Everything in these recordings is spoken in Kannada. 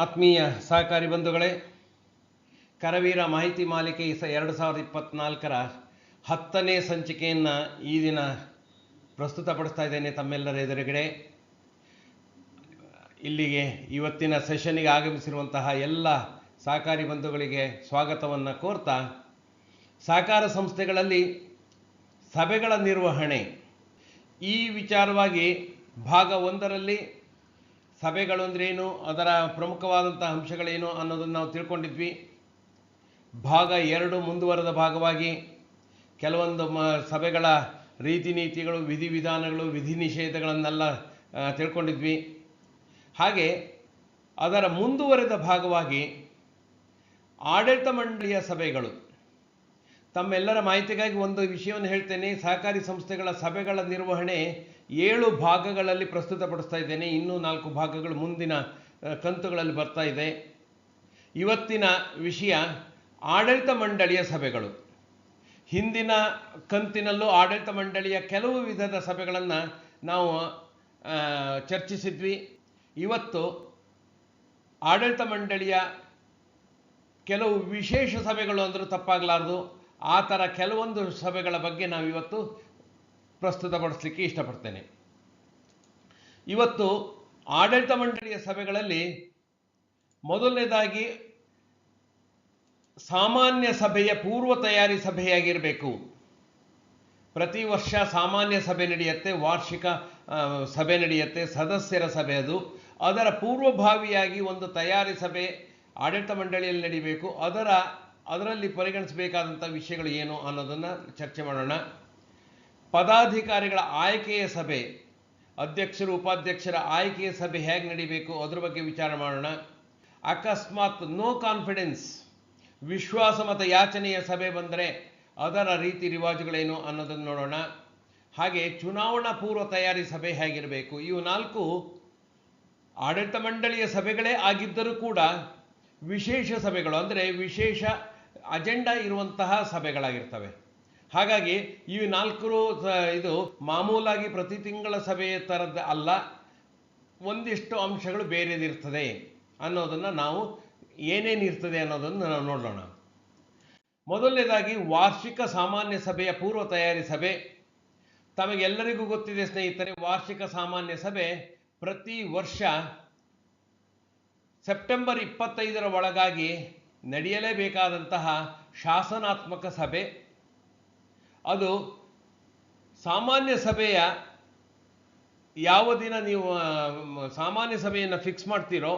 ಆತ್ಮೀಯ ಸಹಕಾರಿ ಬಂಧುಗಳೇ, ಕರವೀರ ಮಾಹಿತಿ ಮಾಲಿಕೆ 2024ರ 10ನೇ ಸಂಚಿಕೆಯನ್ನು ಈ ದಿನ ಪ್ರಸ್ತುತಪಡಿಸ್ತಾ ಇದ್ದೇನೆ ತಮ್ಮೆಲ್ಲರ ಎದುರುಗಡೆ. ಇಲ್ಲಿಗೆ ಇವತ್ತಿನ ಸೆಷನ್ನಿಗೆ ಆಗಮಿಸಿರುವಂತಹ ಎಲ್ಲ ಸಹಕಾರಿ ಬಂಧುಗಳಿಗೆ ಸ್ವಾಗತವನ್ನು ಕೋರ್ತಾ, ಸಹಕಾರ ಸಂಸ್ಥೆಗಳಲ್ಲಿ ಸಭೆಗಳ ನಿರ್ವಹಣೆ ಈ ವಿಚಾರವಾಗಿ ಭಾಗ 1ರಲ್ಲಿ ಸಭೆಗಳು ಅಂದ್ರೇನು, ಅದರ ಪ್ರಮುಖವಾದಂಥ ಅಂಶಗಳೇನು ಅನ್ನೋದನ್ನು ನಾವು ತಿಳ್ಕೊಂಡಿದ್ವಿ. ಭಾಗ 2 ಮುಂದುವರೆದ ಭಾಗವಾಗಿ ಕೆಲವೊಂದು ಸಭೆಗಳ ರೀತಿ ನೀತಿಗಳು, ವಿಧಿವಿಧಾನಗಳು, ವಿಧಿ ನಿಷೇಧಗಳನ್ನೆಲ್ಲ ತಿಳ್ಕೊಂಡಿದ್ವಿ. ಹಾಗೆ ಅದರ ಮುಂದುವರೆದ ಭಾಗವಾಗಿ ಆಡಳಿತ ಮಂಡಳಿಯ ಸಭೆಗಳು. ತಮ್ಮೆಲ್ಲರ ಮಾಹಿತಿಗಾಗಿ ಒಂದು ವಿಷಯವನ್ನು ಹೇಳ್ತೇನೆ. ಸಹಕಾರಿ ಸಂಸ್ಥೆಗಳ ಸಭೆಗಳ ನಿರ್ವಹಣೆ 7 ಭಾಗಗಳಲ್ಲಿ ಪ್ರಸ್ತುತಪಡಿಸ್ತಾ ಇದ್ದೇನೆ. ಇನ್ನೂ 4 ಭಾಗಗಳು ಮುಂದಿನ ಕಂತುಗಳಲ್ಲಿ ಬರ್ತಾ ಇದೆ. ಇವತ್ತಿನ ವಿಷಯ ಆಡಳಿತ ಮಂಡಳಿಯ ಸಭೆಗಳು. ಹಿಂದಿನ ಕಂತಿನಲ್ಲೂ ಆಡಳಿತ ಮಂಡಳಿಯ ಕೆಲವು ವಿಧದ ಸಭೆಗಳನ್ನು ನಾವು ಚರ್ಚಿಸಿದ್ವಿ. ಇವತ್ತು ಆಡಳಿತ ಮಂಡಳಿಯ ಕೆಲವು ವಿಶೇಷ ಸಭೆಗಳು ಅಂದರೂ ತಪ್ಪಾಗಲಾರದು, ಆ ಥರ ಕೆಲವೊಂದು ಸಭೆಗಳ ಬಗ್ಗೆ ನಾವಿವತ್ತು ಪ್ರಸ್ತುತಪಡಿಸಲಿಕ್ಕೆ ಇಷ್ಟಪಡ್ತೇನೆ. ಇವತ್ತು ಆಡಳಿತ ಮಂಡಳಿಯ ಸಭೆಗಳಲ್ಲಿ ಮೊದಲನೇದಾಗಿ ಸಾಮಾನ್ಯ ಸಭೆಯ ಪೂರ್ವ ತಯಾರಿ ಸಭೆಯಾಗಿರಬೇಕು. ಪ್ರತಿ ವರ್ಷ ಸಾಮಾನ್ಯ ಸಭೆ ನಡೆಯುತ್ತೆ, ವಾರ್ಷಿಕ ಸಭೆ ನಡೆಯುತ್ತೆ, ಸದಸ್ಯರ ಸಭೆ. ಅದರ ಪೂರ್ವಭಾವಿಯಾಗಿ ಒಂದು ತಯಾರಿ ಸಭೆ ಆಡಳಿತ ಮಂಡಳಿಯಲ್ಲಿ ನಡೀಬೇಕು. ಅದರಲ್ಲಿ ಪರಿಗಣಿಸಬೇಕಾದಂಥ ವಿಷಯಗಳು ಏನು ಅನ್ನೋದನ್ನು ಚರ್ಚೆ ಮಾಡೋಣ. ಪದಾಧಿಕಾರಿಗಳ ಆಯ್ಕೆಯ ಸಭೆ, ಅಧ್ಯಕ್ಷರು ಉಪಾಧ್ಯಕ್ಷರ ಆಯ್ಕೆಯ ಸಭೆ ಹೇಗೆ ನಡೀಬೇಕು ಅದ್ರ ಬಗ್ಗೆ ವಿಚಾರ ಮಾಡೋಣ. ಅಕಸ್ಮಾತ್ ನೋ ಕಾನ್ಫಿಡೆನ್ಸ್, ವಿಶ್ವಾಸಮತ ಯಾಚನೆಯ ಸಭೆ ಬಂದರೆ ಅದರ ರೀತಿ ರಿವಾಜುಗಳೇನು ಅನ್ನೋದನ್ನು ನೋಡೋಣ. ಹಾಗೆ ಚುನಾವಣಾ ಪೂರ್ವ ತಯಾರಿ ಸಭೆ ಹೇಗಿರಬೇಕು. ಇವು 4 ಆಡಳಿತ ಮಂಡಳಿಯ ಸಭೆಗಳೇ ಆಗಿದ್ದರೂ ಕೂಡ ವಿಶೇಷ ಸಭೆಗಳು, ಅಂದರೆ ವಿಶೇಷ ಅಜೆಂಡಾ ಇರುವಂತಹ ಸಭೆಗಳಾಗಿರ್ತವೆ. ಹಾಗಾಗಿ ಈ 4 ಇದು ಮಾಮೂಲಾಗಿ ಪ್ರತಿ ತಿಂಗಳ ಸಭೆಯ ಥರದ್ದು ಅಲ್ಲ, ಒಂದಿಷ್ಟು ಅಂಶಗಳು ಬೇರೆದಿರ್ತದೆ ಅನ್ನೋದನ್ನು ನಾವು ಏನೇನಿರ್ತದೆ ಅನ್ನೋದನ್ನು ನಾವು ನೋಡೋಣ. ಮೊದಲನೇದಾಗಿ ವಾರ್ಷಿಕ ಸಾಮಾನ್ಯ ಸಭೆಯ ಪೂರ್ವ ತಯಾರಿ ಸಭೆ. ತಮಗೆಲ್ಲರಿಗೂ ಗೊತ್ತಿದೆ ಸ್ನೇಹಿತರೆ, ವಾರ್ಷಿಕ ಸಾಮಾನ್ಯ ಸಭೆ ಪ್ರತಿ ವರ್ಷ ಸೆಪ್ಟೆಂಬರ್ 25ರ ಒಳಗಾಗಿ ನಡೆಯಲೇಬೇಕಾದಂತಹ ಶಾಸನಾತ್ಮಕ ಸಭೆ. ಅದು ಸಾಮಾನ್ಯ ಸಭೆಯ ಯಾವ ದಿನ ನೀವು ಸಾಮಾನ್ಯ ಸಭೆಯನ್ನು ಫಿಕ್ಸ್ ಮಾಡ್ತೀರೋ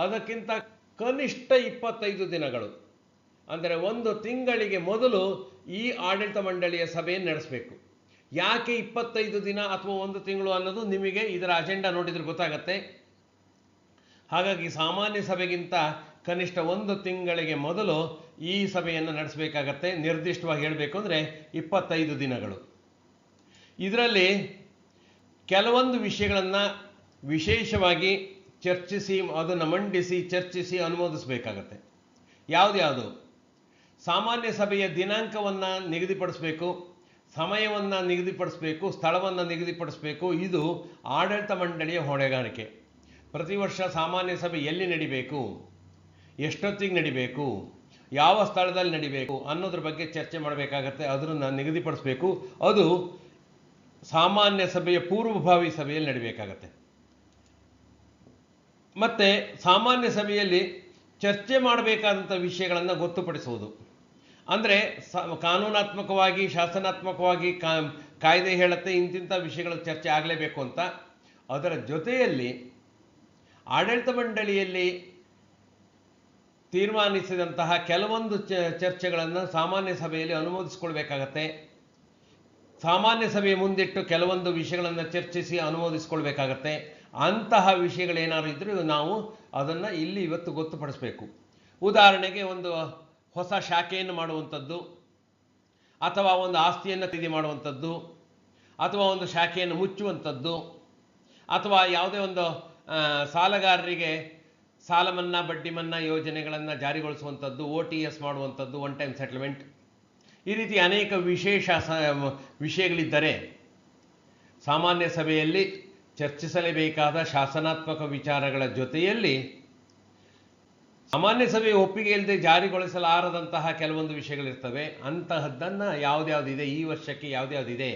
ಅದಕ್ಕಿಂತ ಕನಿಷ್ಠ 25 ದಿನಗಳು, ಅಂದರೆ 1 ತಿಂಗಳಿಗೆ ಮೊದಲು ಈ ಆಡಳಿತ ಮಂಡಳಿಯ ಸಭೆಯನ್ನು ನಡೆಸಬೇಕು. ಯಾಕೆ 25 ದಿನ ಅಥವಾ 1 ತಿಂಗಳು ಅನ್ನೋದು ನಿಮಗೆ ಇದರ ಅಜೆಂಡಾ ನೋಡಿದ್ರೆ ಗೊತ್ತಾಗತ್ತೆ. ಹಾಗಾಗಿ ಸಾಮಾನ್ಯ ಸಭೆಗಿಂತ ಕನಿಷ್ಠ 1 ತಿಂಗಳಿಗೆ ಮೊದಲು ಈ ಸಭೆಯನ್ನು ನಡೆಸಬೇಕಾಗತ್ತೆ. ನಿರ್ದಿಷ್ಟವಾಗಿ ಹೇಳಬೇಕು ಅಂದರೆ 25 ದಿನಗಳು. ಇದರಲ್ಲಿ ಕೆಲವೊಂದು ವಿಷಯಗಳನ್ನು ವಿಶೇಷವಾಗಿ ಚರ್ಚಿಸಿ, ಅದನ್ನು ಮಂಡಿಸಿ, ಚರ್ಚಿಸಿ ಅನುಮೋದಿಸಬೇಕಾಗತ್ತೆ. ಯಾವುದು ಸಾಮಾನ್ಯ ಸಭೆಯ ದಿನಾಂಕವನ್ನು ನಿಗದಿಪಡಿಸಬೇಕು, ಸಮಯವನ್ನು ನಿಗದಿಪಡಿಸಬೇಕು, ಸ್ಥಳವನ್ನು ನಿಗದಿಪಡಿಸಬೇಕು. ಇದು ಆಡಳಿತ ಮಂಡಳಿಯ ಹೊಣೆಗಾರಿಕೆ. ಪ್ರತಿ ವರ್ಷ ಸಾಮಾನ್ಯ ಸಭೆ ಎಲ್ಲಿ ನಡಿಬೇಕು, ಎಷ್ಟೊತ್ತಿಗೆ ನಡಿಬೇಕು, ಯಾವ ಸ್ಥಳದಲ್ಲಿ ನಡಿಬೇಕು ಅನ್ನೋದ್ರ ಬಗ್ಗೆ ಚರ್ಚೆ ಮಾಡಬೇಕಾಗತ್ತೆ. ಅದನ್ನು ನಿಗದಿಪಡಿಸಬೇಕು. ಅದು ಸಾಮಾನ್ಯ ಸಭೆಯ ಪೂರ್ವಭಾವಿ ಸಭೆಯಲ್ಲಿ ನಡಿಬೇಕಾಗತ್ತೆ. ಮತ್ತು ಸಾಮಾನ್ಯ ಸಭೆಯಲ್ಲಿ ಚರ್ಚೆ ಮಾಡಬೇಕಾದಂಥ ವಿಷಯಗಳನ್ನು ಗೊತ್ತುಪಡಿಸುವುದು. ಅಂದರೆ ಕಾನೂನಾತ್ಮಕವಾಗಿ, ಶಾಸನಾತ್ಮಕವಾಗಿ ಕಾಯ್ದೆ ಹೇಳುತ್ತೆ ಇಂತಿಂಥ ವಿಷಯಗಳ ಚರ್ಚೆ ಆಗಲೇಬೇಕು ಅಂತ. ಅದರ ಜೊತೆಯಲ್ಲಿ ಆಡಳಿತ ಮಂಡಳಿಯಲ್ಲಿ ತೀರ್ಮಾನಿಸಿದಂತಹ ಕೆಲವೊಂದು ಚರ್ಚೆಗಳನ್ನು ಸಾಮಾನ್ಯ ಸಭೆಯಲ್ಲಿ ಅನುಮೋದಿಸ್ಕೊಳ್ಬೇಕಾಗತ್ತೆ. ಸಾಮಾನ್ಯ ಸಭೆಯ ಮುಂದಿಟ್ಟು ಕೆಲವೊಂದು ವಿಷಯಗಳನ್ನು ಚರ್ಚಿಸಿ ಅನುಮೋದಿಸ್ಕೊಳ್ಬೇಕಾಗತ್ತೆ. ಅಂತಹ ವಿಷಯಗಳೇನಾದ್ರು ಇದ್ದರೂ ನಾವು ಅದನ್ನು ಇಲ್ಲಿ ಇವತ್ತು ಗೊತ್ತುಪಡಿಸಬೇಕು. ಉದಾಹರಣೆಗೆ ಒಂದು ಹೊಸ ಶಾಖೆಯನ್ನು ಮಾಡುವಂಥದ್ದು, ಅಥವಾ ಒಂದು ಆಸ್ತಿಯನ್ನು ಖರೀದಿ ಮಾಡುವಂಥದ್ದು, ಅಥವಾ ಒಂದು ಶಾಖೆಯನ್ನು ಮುಚ್ಚುವಂಥದ್ದು, ಅಥವಾ ಯಾವುದೇ ಒಂದು ಸಾಲಗಾರರಿಗೆ ಸಾಲ ಮನ್ನಾ, ಬಡ್ಡಿ ಮನ್ನಾ ಯೋಜನೆಗಳನ್ನು ಜಾರಿಗೊಳಿಸುವಂಥದ್ದು, OTS ಮಾಡುವಂಥದ್ದು, ಒನ್ ಟೈಮ್ ಸೆಟಲ್ಮೆಂಟ್. ಈ ರೀತಿ ಅನೇಕ ವಿಶೇಷ ವಿಷಯಗಳಿದ್ದರೆ ಸಾಮಾನ್ಯ ಸಭೆಯಲ್ಲಿ ಚರ್ಚಿಸಲೇಬೇಕಾದ ಶಾಸನಾತ್ಮಕ ವಿಚಾರಗಳ ಜೊತೆಯಲ್ಲಿ ಸಾಮಾನ್ಯ ಸಭೆಯ ಒಪ್ಪಿಗೆ ಇಲ್ಲದೆ ಜಾರಿಗೊಳಿಸಲಾರದಂತಹ ಕೆಲವೊಂದು ವಿಷಯಗಳಿರ್ತವೆ. ಅಂತಹದ್ದನ್ನು ಯಾವ್ದ್ಯಾವ್ದಿದೆ, ಈ ವರ್ಷಕ್ಕೆ ಯಾವ್ದ್ಯಾವ್ದಿದೆ,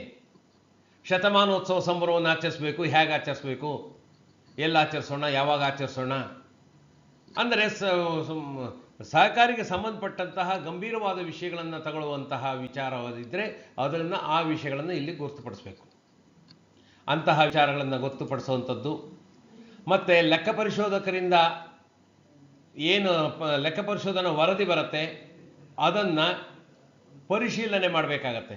ಶತಮಾನೋತ್ಸವ ಸಂಭ್ರಮವನ್ನು ಆಚರಿಸಬೇಕು, ಹೇಗೆ ಆಚರಿಸಬೇಕು, ಎಲ್ಲಿ ಆಚರಿಸೋಣ, ಯಾವಾಗ ಆಚರಿಸೋಣ, ಅಂದರೆ ಸಹಕಾರಿಗೆ ಸಂಬಂಧಪಟ್ಟಂತಹ ಗಂಭೀರವಾದ ವಿಷಯಗಳನ್ನು ತಗೊಳ್ಳುವಂತಹ ವಿಚಾರವಾಗಿದ್ದರೆ ಅದನ್ನು ಆ ವಿಷಯಗಳನ್ನು ಇಲ್ಲಿ ಗೊತ್ತುಪಡಿಸಬೇಕು. ಅಂತಹ ವಿಚಾರಗಳನ್ನು ಗೊತ್ತುಪಡಿಸುವಂಥದ್ದು. ಮತ್ತು ಲೆಕ್ಕ ಪರಿಶೋಧಕರಿಂದ ಏನು ಲೆಕ್ಕ ಪರಿಶೋಧನಾ ವರದಿ ಬರುತ್ತೆ ಅದನ್ನು ಪರಿಶೀಲನೆ ಮಾಡಬೇಕಾಗತ್ತೆ.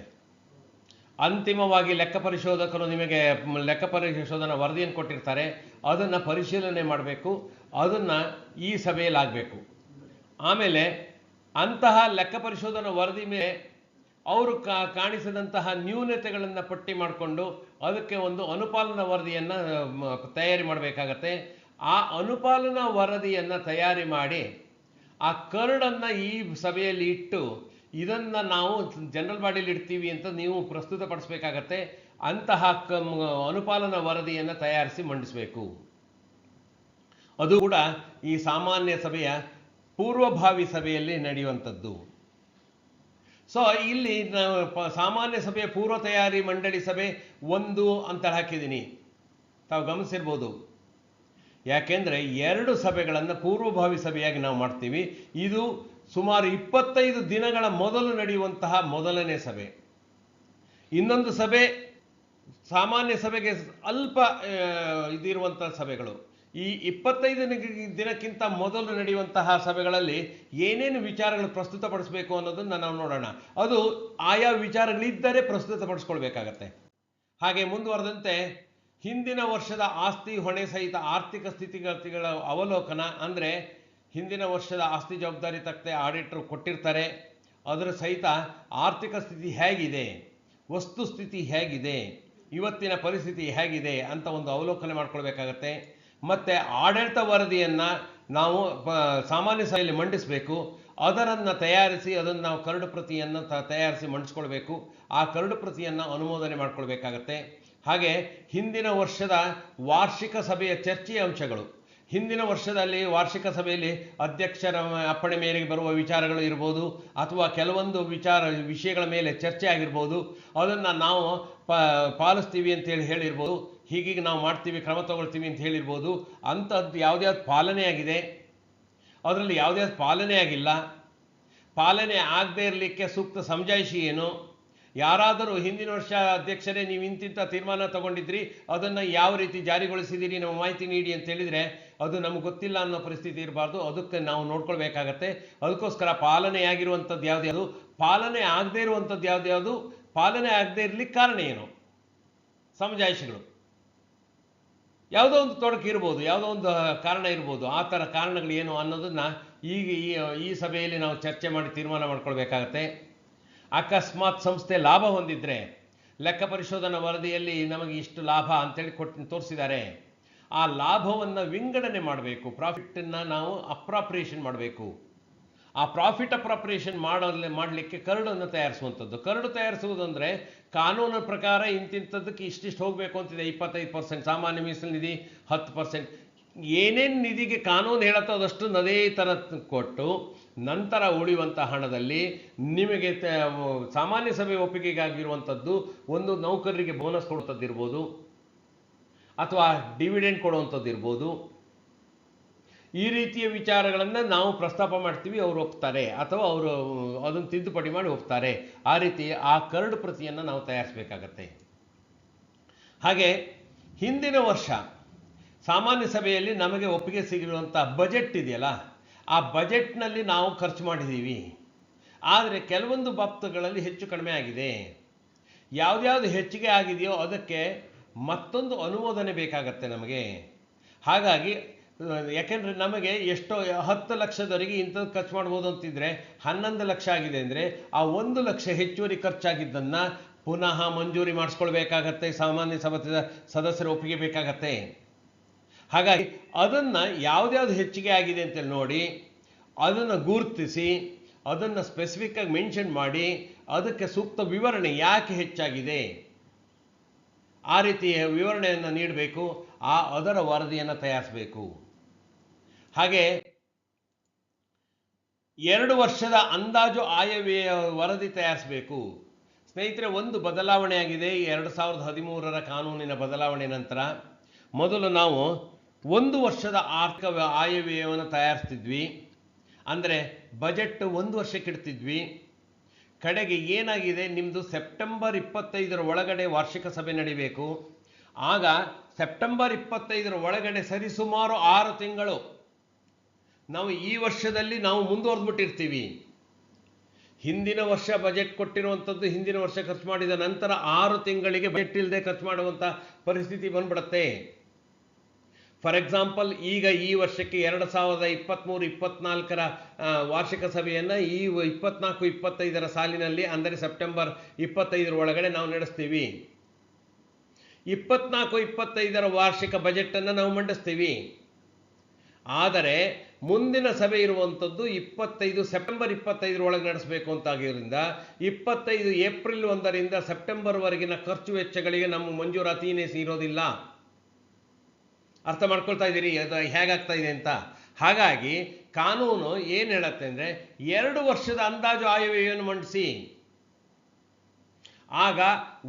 ಅಂತಿಮವಾಗಿ ಲೆಕ್ಕ ಪರಿಶೋಧಕರು ನಿಮಗೆ ಲೆಕ್ಕ ಪರಿಶೋಧನಾ ವರದಿಯನ್ನು ಕೊಟ್ಟಿರ್ತಾರೆ, ಅದನ್ನು ಪರಿಶೀಲನೆ ಮಾಡಬೇಕು, ಅದನ್ನು ಈ ಸಭೆಯಲ್ಲಿ ಆಗಬೇಕು. ಆಮೇಲೆ ಅಂತಹ ಲೆಕ್ಕ ಪರಿಶೋಧನಾ ವರದಿ ಮೇಲೆ ಅವರು ಕಾಣಿಸಿದಂತಹ ನ್ಯೂನತೆಗಳನ್ನು ಪಟ್ಟಿ ಮಾಡಿಕೊಂಡು ಅದಕ್ಕೆ ಒಂದು ಅನುಪಾಲನಾ ವರದಿಯನ್ನು ತಯಾರಿ ಮಾಡಬೇಕಾಗತ್ತೆ. ಆ ಅನುಪಾಲನಾ ವರದಿಯನ್ನು ತಯಾರಿ ಮಾಡಿ ಆ ಕರಡನ್ನು ಈ ಸಭೆಯಲ್ಲಿ ಇಟ್ಟು ಇದನ್ನು ನಾವು ಜನರಲ್ ಬಾಡಿಯಲ್ಲಿ ಇಡ್ತೀವಿ ಅಂತ ನೀವು ಪ್ರಸ್ತುತಪಡಿಸಬೇಕಾಗತ್ತೆ. ಅಂತಹ ಅನುಪಾಲನಾ ವರದಿಯನ್ನು ತಯಾರಿಸಿ ಮಂಡಿಸಬೇಕು. ಅದು ಕೂಡ ಈ ಸಾಮಾನ್ಯ ಸಭೆಯ ಪೂರ್ವಭಾವಿ ಸಭೆಯಲ್ಲಿ ನಡೆಯುವಂಥದ್ದು. ಸೊ ಇಲ್ಲಿ ಸಾಮಾನ್ಯ ಸಭೆಯ ಪೂರ್ವ ತಯಾರಿ ಮಂಡಳಿ ಸಭೆ 1 ಅಂತ ಹಾಕಿದ್ದೀನಿ, ತಾವು ಗಮನಿಸಿರ್ಬೋದು. ಯಾಕೆಂದರೆ 2 ಸಭೆಗಳನ್ನು ಪೂರ್ವಭಾವಿ ಸಭೆಯಾಗಿ ನಾವು ಮಾಡ್ತೀವಿ. ಇದು ಸುಮಾರು 25 ದಿನಗಳ ಮೊದಲು ನಡೆಯುವಂತಹ ಮೊದಲನೇ ಸಭೆ. ಇನ್ನೊಂದು ಸಭೆ ಸಾಮಾನ್ಯ ಸಭೆಗೆ ಅಲ್ಪ ಇದಿರುವಂಥ ಸಭೆಗಳು. ಈ 25 ದಿನಕ್ಕಿಂತ ಮೊದಲು ನಡೆಯುವಂತಹ ಸಭೆಗಳಲ್ಲಿ ಏನೇನು ವಿಚಾರಗಳು ಪ್ರಸ್ತುತಪಡಿಸಬೇಕು ಅನ್ನೋದನ್ನು ನಾವು ನೋಡೋಣ. ಅದು ಆಯಾ ವಿಚಾರಗಳಿದ್ದರೆ ಪ್ರಸ್ತುತಪಡಿಸ್ಕೊಳ್ಬೇಕಾಗತ್ತೆ. ಹಾಗೆ ಮುಂದುವರೆದಂತೆ ಹಿಂದಿನ ವರ್ಷದ ಆಸ್ತಿ ಹೊಣೆ ಸಹಿತ ಆರ್ಥಿಕ ಸ್ಥಿತಿಗತಿಗಳ ಅವಲೋಕನ, ಅಂದರೆ ಹಿಂದಿನ ವರ್ಷದ ಆಸ್ತಿ ಜವಾಬ್ದಾರಿ ತಕ್ಕಂತೆ ಆಡಿಟರ್ ಕೊಟ್ಟಿರ್ತಾರೆ, ಅದರ ಸಹಿತ ಆರ್ಥಿಕ ಸ್ಥಿತಿ ಹೇಗಿದೆ, ವಸ್ತು ಸ್ಥಿತಿ ಹೇಗಿದೆ, ಇವತ್ತಿನ ಪರಿಸ್ಥಿತಿ ಹೇಗಿದೆ ಅಂತ ಒಂದು ಅವಲೋಕನೆ ಮಾಡ್ಕೊಳ್ಬೇಕಾಗತ್ತೆ. ಮತ್ತು ಆಡಳಿತ ವರದಿಯನ್ನು ನಾವು ಸಾಮಾನ್ಯ ಸಭೆಯಲ್ಲಿ ಮಂಡಿಸಬೇಕು. ಅದನ್ನು ತಯಾರಿಸಿ ಅದನ್ನು ನಾವು ಕರಡು ಪ್ರತಿಯನ್ನು ತಯಾರಿಸಿ ಮಂಡಿಸ್ಕೊಳ್ಬೇಕು. ಆ ಕರಡು ಪ್ರತಿಯನ್ನು ಅನುಮೋದನೆ ಮಾಡ್ಕೊಳ್ಬೇಕಾಗತ್ತೆ. ಹಾಗೆ ಹಿಂದಿನ ವರ್ಷದ ವಾರ್ಷಿಕ ಸಭೆಯ ಚರ್ಚೆಯ ಅಂಶಗಳು, ಹಿಂದಿನ ವರ್ಷದಲ್ಲಿ ವಾರ್ಷಿಕ ಸಭೆಯಲ್ಲಿ ಅಧ್ಯಕ್ಷರ ಅಪ್ಪಣೆ ಮೇರೆಗೆ ಬರುವ ವಿಚಾರಗಳು ಇರ್ಬೋದು, ಅಥವಾ ಕೆಲವೊಂದು ವಿಷಯಗಳ ಮೇಲೆ ಚರ್ಚೆ ಆಗಿರ್ಬೋದು, ಅದನ್ನು ನಾವು ಪಾಲಿಸ್ತೀವಿ ಅಂತೇಳಿ ಹೇಳಿರ್ಬೋದು, ಹೀಗೀಗೆ ನಾವು ಮಾಡ್ತೀವಿ, ಕ್ರಮ ತಗೊಳ್ತೀವಿ ಅಂತ ಹೇಳಿರ್ಬೋದು. ಅಂಥದ್ದು ಯಾವ್ದ್ಯಾವ್ದು ಪಾಲನೆ ಆಗಿದೆ, ಅದರಲ್ಲಿ ಯಾವ್ದ್ಯಾವ್ದು ಪಾಲನೆ ಆಗಿಲ್ಲ, ಪಾಲನೆ ಆಗದೇ ಇರಲಿಕ್ಕೆ ಸೂಕ್ತ ಸಮಜಾಯಿಷಿ ಏನು, ಯಾರಾದರೂ ಹಿಂದಿನ ವರ್ಷ ಅಧ್ಯಕ್ಷರೇ ನೀವು ಇಂತಿಂಥ ತೀರ್ಮಾನ ತಗೊಂಡಿದ್ರಿ, ಅದನ್ನು ಯಾವ ರೀತಿ ಜಾರಿಗೊಳಿಸಿದ್ದೀರಿ, ನಮ್ಮ ಮಾಹಿತಿ ನೀಡಿ ಅಂತ ಹೇಳಿದರೆ ಅದು ನಮ್ಗೆ ಗೊತ್ತಿಲ್ಲ ಅನ್ನೋ ಪರಿಸ್ಥಿತಿ ಇರಬಾರ್ದು. ಅದಕ್ಕೆ ನಾವು ನೋಡ್ಕೊಳ್ಬೇಕಾಗತ್ತೆ. ಅದಕ್ಕೋಸ್ಕರ ಪಾಲನೆ ಆಗಿರುವಂಥದ್ದು ಯಾವ್ದ್ಯಾವುದು, ಪಾಲನೆ ಆಗದೇ ಇರುವಂಥದ್ದು ಯಾವ್ದ್ಯಾವುದು, ಪಾಲನೆ ಆಗದೇ ಇರಲಿಕ್ಕೆ ಕಾರಣ ಏನು, ಸಮಜಾಯಿಷಿಗಳು ಯಾವುದೋ ಒಂದು ತೊಡಕು ಇರ್ಬೋದು, ಯಾವುದೋ ಒಂದು ಕಾರಣ ಇರ್ಬೋದು. ಆ ಥರ ಕಾರಣಗಳು ಏನು ಅನ್ನೋದನ್ನು ಈಗ ಈ ಸಭೆಯಲ್ಲಿ ನಾವು ಚರ್ಚೆ ಮಾಡಿ ತೀರ್ಮಾನ ಮಾಡ್ಕೊಳ್ಬೇಕಾಗತ್ತೆ. ಅಕಸ್ಮಾತ್ ಸಂಸ್ಥೆ ಲಾಭ ಹೊಂದಿದ್ರೆ, ಲೆಕ್ಕ ಪರಿಶೋಧನಾ ವರದಿಯಲ್ಲಿ ನಮಗೆ ಇಷ್ಟು ಲಾಭ ಅಂತೇಳಿ ತೋರಿಸಿದ್ದಾರೆ, ಆ ಲಾಭವನ್ನು ವಿಂಗಡಣೆ ಮಾಡಬೇಕು. ಪ್ರಾಫಿಟನ್ನು ನಾವು ಅಪ್ರಾಪ್ರಿಯೇಷನ್ ಮಾಡಬೇಕು. ಆ ಪ್ರಾಫಿಟ್ ಅಪ್ರಾಪ್ರಿಯೇಷನ್ ಮಾಡಲಿಕ್ಕೆ ಕರಡನ್ನು ತಯಾರಿಸುವಂಥದ್ದು. ಕರಡು ತಯಾರಿಸುವುದಂದರೆ ಕಾನೂನಿನ ಪ್ರಕಾರ ಇಂತಿಂಥದ್ದಕ್ಕೆ ಇಷ್ಟಿಷ್ಟು ಹೋಗಬೇಕು ಅಂತಿದೆ. 25%, ಸಾಮಾನ್ಯ ಮೀಸಲು ನಿಧಿ 10%, ಏನೇನು ನಿಧಿಗೆ ಕಾನೂನು ಹೇಳುತ್ತೋ ಅದಷ್ಟು ಅದೇ ಥರ ಕೊಟ್ಟು ನಂತರ ಉಳಿಯುವಂಥ ಹಣದಲ್ಲಿ ನಿಮಗೆ ಸಾಮಾನ್ಯ ಸಭೆ ಒಪ್ಪಿಗೆಗಾಗಿರುವಂಥದ್ದು ಒಂದು ನೌಕರರಿಗೆ ಬೋನಸ್ ಕೊಡುವಂಥದ್ದು ಇರ್ಬೋದು, ಅಥವಾ ಡಿವಿಡೆಂಡ್ ಕೊಡುವಂಥದ್ದು ಇರ್ಬೋದು. ಈ ರೀತಿಯ ವಿಚಾರಗಳನ್ನು ನಾವು ಪ್ರಸ್ತಾಪ ಮಾಡ್ತೀವಿ, ಅವರು ಒಪ್ತಾರೆ, ಅಥವಾ ಅವರು ಅದನ್ನು ತಿದ್ದುಪಡಿ ಮಾಡಿ ಒಪ್ತಾರೆ. ಆ ರೀತಿ ಆ ಕರಡು ಪ್ರತಿಯನ್ನು ನಾವು ತಯಾರಿಸಬೇಕಾಗತ್ತೆ. ಹಾಗೆ ಹಿಂದಿನ ವರ್ಷ ಸಾಮಾನ್ಯ ಸಭೆಯಲ್ಲಿ ನಮಗೆ ಒಪ್ಪಿಗೆ ಸಿಗಿರುವಂಥ ಬಜೆಟ್ ಇದೆಯಲ್ಲ, ಆ ಬಜೆಟ್ನಲ್ಲಿ ನಾವು ಖರ್ಚು ಮಾಡಿದ್ದೀವಿ. ಆದರೆ ಕೆಲವೊಂದು ಬಾಬ್ತುಗಳಲ್ಲಿ ಹೆಚ್ಚು ಕಡಿಮೆ ಆಗಿದೆ. ಯಾವುದ್ಯಾವುದು ಹೆಚ್ಚಿಗೆ ಆಗಿದೆಯೋ ಅದಕ್ಕೆ ಮತ್ತೊಂದು ಅನುಮೋದನೆ ಬೇಕಾಗತ್ತೆ ನಮಗೆ. ಹಾಗಾಗಿ ಯಾಕೆಂದರೆ ನಮಗೆ ಎಷ್ಟೋ 10 ಲಕ್ಷದವರೆಗೆ ಇಂಥದ್ದು ಖರ್ಚು ಮಾಡ್ಬೋದು ಅಂತಿದ್ರೆ 11 ಲಕ್ಷ ಆಗಿದೆ ಅಂದರೆ ಆ 1 ಲಕ್ಷ ಹೆಚ್ಚುವರಿ ಖರ್ಚಾಗಿದ್ದನ್ನು ಪುನಃ ಮಂಜೂರಿ ಮಾಡಿಸ್ಕೊಳ್ಬೇಕಾಗತ್ತೆ. ಸಾಮಾನ್ಯ ಸಭೆ ಸದಸ್ಯರ ಒಪ್ಪಿಗೆ ಬೇಕಾಗತ್ತೆ. ಹಾಗಾಗಿ ಅದನ್ನು ಯಾವ್ದ್ಯಾವ್ದು ಹೆಚ್ಚಿಗೆ ಆಗಿದೆ ಅಂತೇಳಿ ನೋಡಿ, ಅದನ್ನು ಗುರುತಿಸಿ, ಅದನ್ನು ಸ್ಪೆಸಿಫಿಕ್ಕಾಗಿ ಮೆನ್ಷನ್ ಮಾಡಿ, ಅದಕ್ಕೆ ಸೂಕ್ತ ವಿವರಣೆ ಯಾಕೆ ಹೆಚ್ಚಾಗಿದೆ ಆ ರೀತಿಯ ವಿವರಣೆಯನ್ನು ನೀಡಬೇಕು. ಅದರ ವರದಿಯನ್ನು ತಯಾರಿಸಬೇಕು. ಹಾಗೆ 2 ವರ್ಷದ ಅಂದಾಜು ಆಯವ್ಯಯ ವರದಿ ತಯಾರಿಸಬೇಕು. ಸ್ನೇಹಿತರೆ, ಒಂದು ಬದಲಾವಣೆ ಆಗಿದೆ 2013ರ ಕಾನೂನಿನ ಬದಲಾವಣೆ ನಂತರ. ಮೊದಲು ನಾವು 1 ವರ್ಷದ ಆರ್ಥಿಕ ಆಯವ್ಯಯವನ್ನು ತಯಾರಿಸ್ತಿದ್ವಿ, ಅಂದರೆ ಬಜೆಟ್ 1 ವರ್ಷಕ್ಕೆ ಇಡ್ತಿದ್ವಿ. ಕಡೆಗೆ ಏನಾಗಿದೆ, ನಿಮ್ಮದು ಸೆಪ್ಟೆಂಬರ್ 25ರ ಒಳಗಡೆ ವಾರ್ಷಿಕ ಸಭೆ ನಡಿಬೇಕು. ಆಗ ಸೆಪ್ಟೆಂಬರ್ 25ರ ಒಳಗಡೆ ಸರಿಸುಮಾರು 6 ತಿಂಗಳು ನಾವು ಈ ವರ್ಷದಲ್ಲಿ ನಾವು ಮುಂದುವರೆದ್ಬಿಟ್ಟಿರ್ತೀವಿ. ಹಿಂದಿನ ವರ್ಷ ಬಜೆಟ್ ಕೊಟ್ಟಿರುವಂಥದ್ದು ಹಿಂದಿನ ವರ್ಷ ಖರ್ಚು ಮಾಡಿದ ನಂತರ 6 ತಿಂಗಳಿಗೆ ಬಜೆಟ್ ಇಲ್ಲದೆ ಖರ್ಚು ಮಾಡುವಂಥ ಪರಿಸ್ಥಿತಿ ಬಂದ್ಬಿಡುತ್ತೆ. ಫಾರ್ ಎಕ್ಸಾಂಪಲ್, ಈಗ ಈ ವರ್ಷಕ್ಕೆ 2023-24ರ ವಾರ್ಷಿಕ ಸಭೆಯನ್ನು ಈ 24-25ರ ಸಾಲಿನಲ್ಲಿ, ಅಂದರೆ ಸೆಪ್ಟೆಂಬರ್ 25ರ ಒಳಗಡೆ ನಾವು ನಡೆಸ್ತೀವಿ. 24-25ರ ವಾರ್ಷಿಕ ಬಜೆಟನ್ನು ನಾವು ಮಂಡಿಸ್ತೀವಿ. ಆದರೆ ಮುಂದಿನ ಸಭೆ ಇರುವಂಥದ್ದು ಸೆಪ್ಟೆಂಬರ್ 25ರ ಒಳಗೆ ನಡೆಸಬೇಕು ಅಂತಾಗಿರೋದ್ರಿಂದ 25 ಏಪ್ರಿಲ್ 1ರಿಂದ ಸೆಪ್ಟೆಂಬರ್ವರೆಗಿನ ಖರ್ಚು ವೆಚ್ಚಗಳಿಗೆ ನಮ್ಮ ಮಂಜೂರಾತಿನೇ ಇರೋದಿಲ್ಲ. ಅರ್ಥ ಮಾಡ್ಕೊಳ್ತಾ ಇದ್ದೀರಿ ಅದು ಹೇಗಾಗ್ತಾ ಇದೆ ಅಂತ? ಹಾಗಾಗಿ ಕಾನೂನು ಏನು ಹೇಳುತ್ತೆ ಅಂದರೆ 2 ವರ್ಷದ ಅಂದಾಜು ಆಯವ್ಯಯವನ್ನು ಮಂಡಿಸಿ. ಆಗ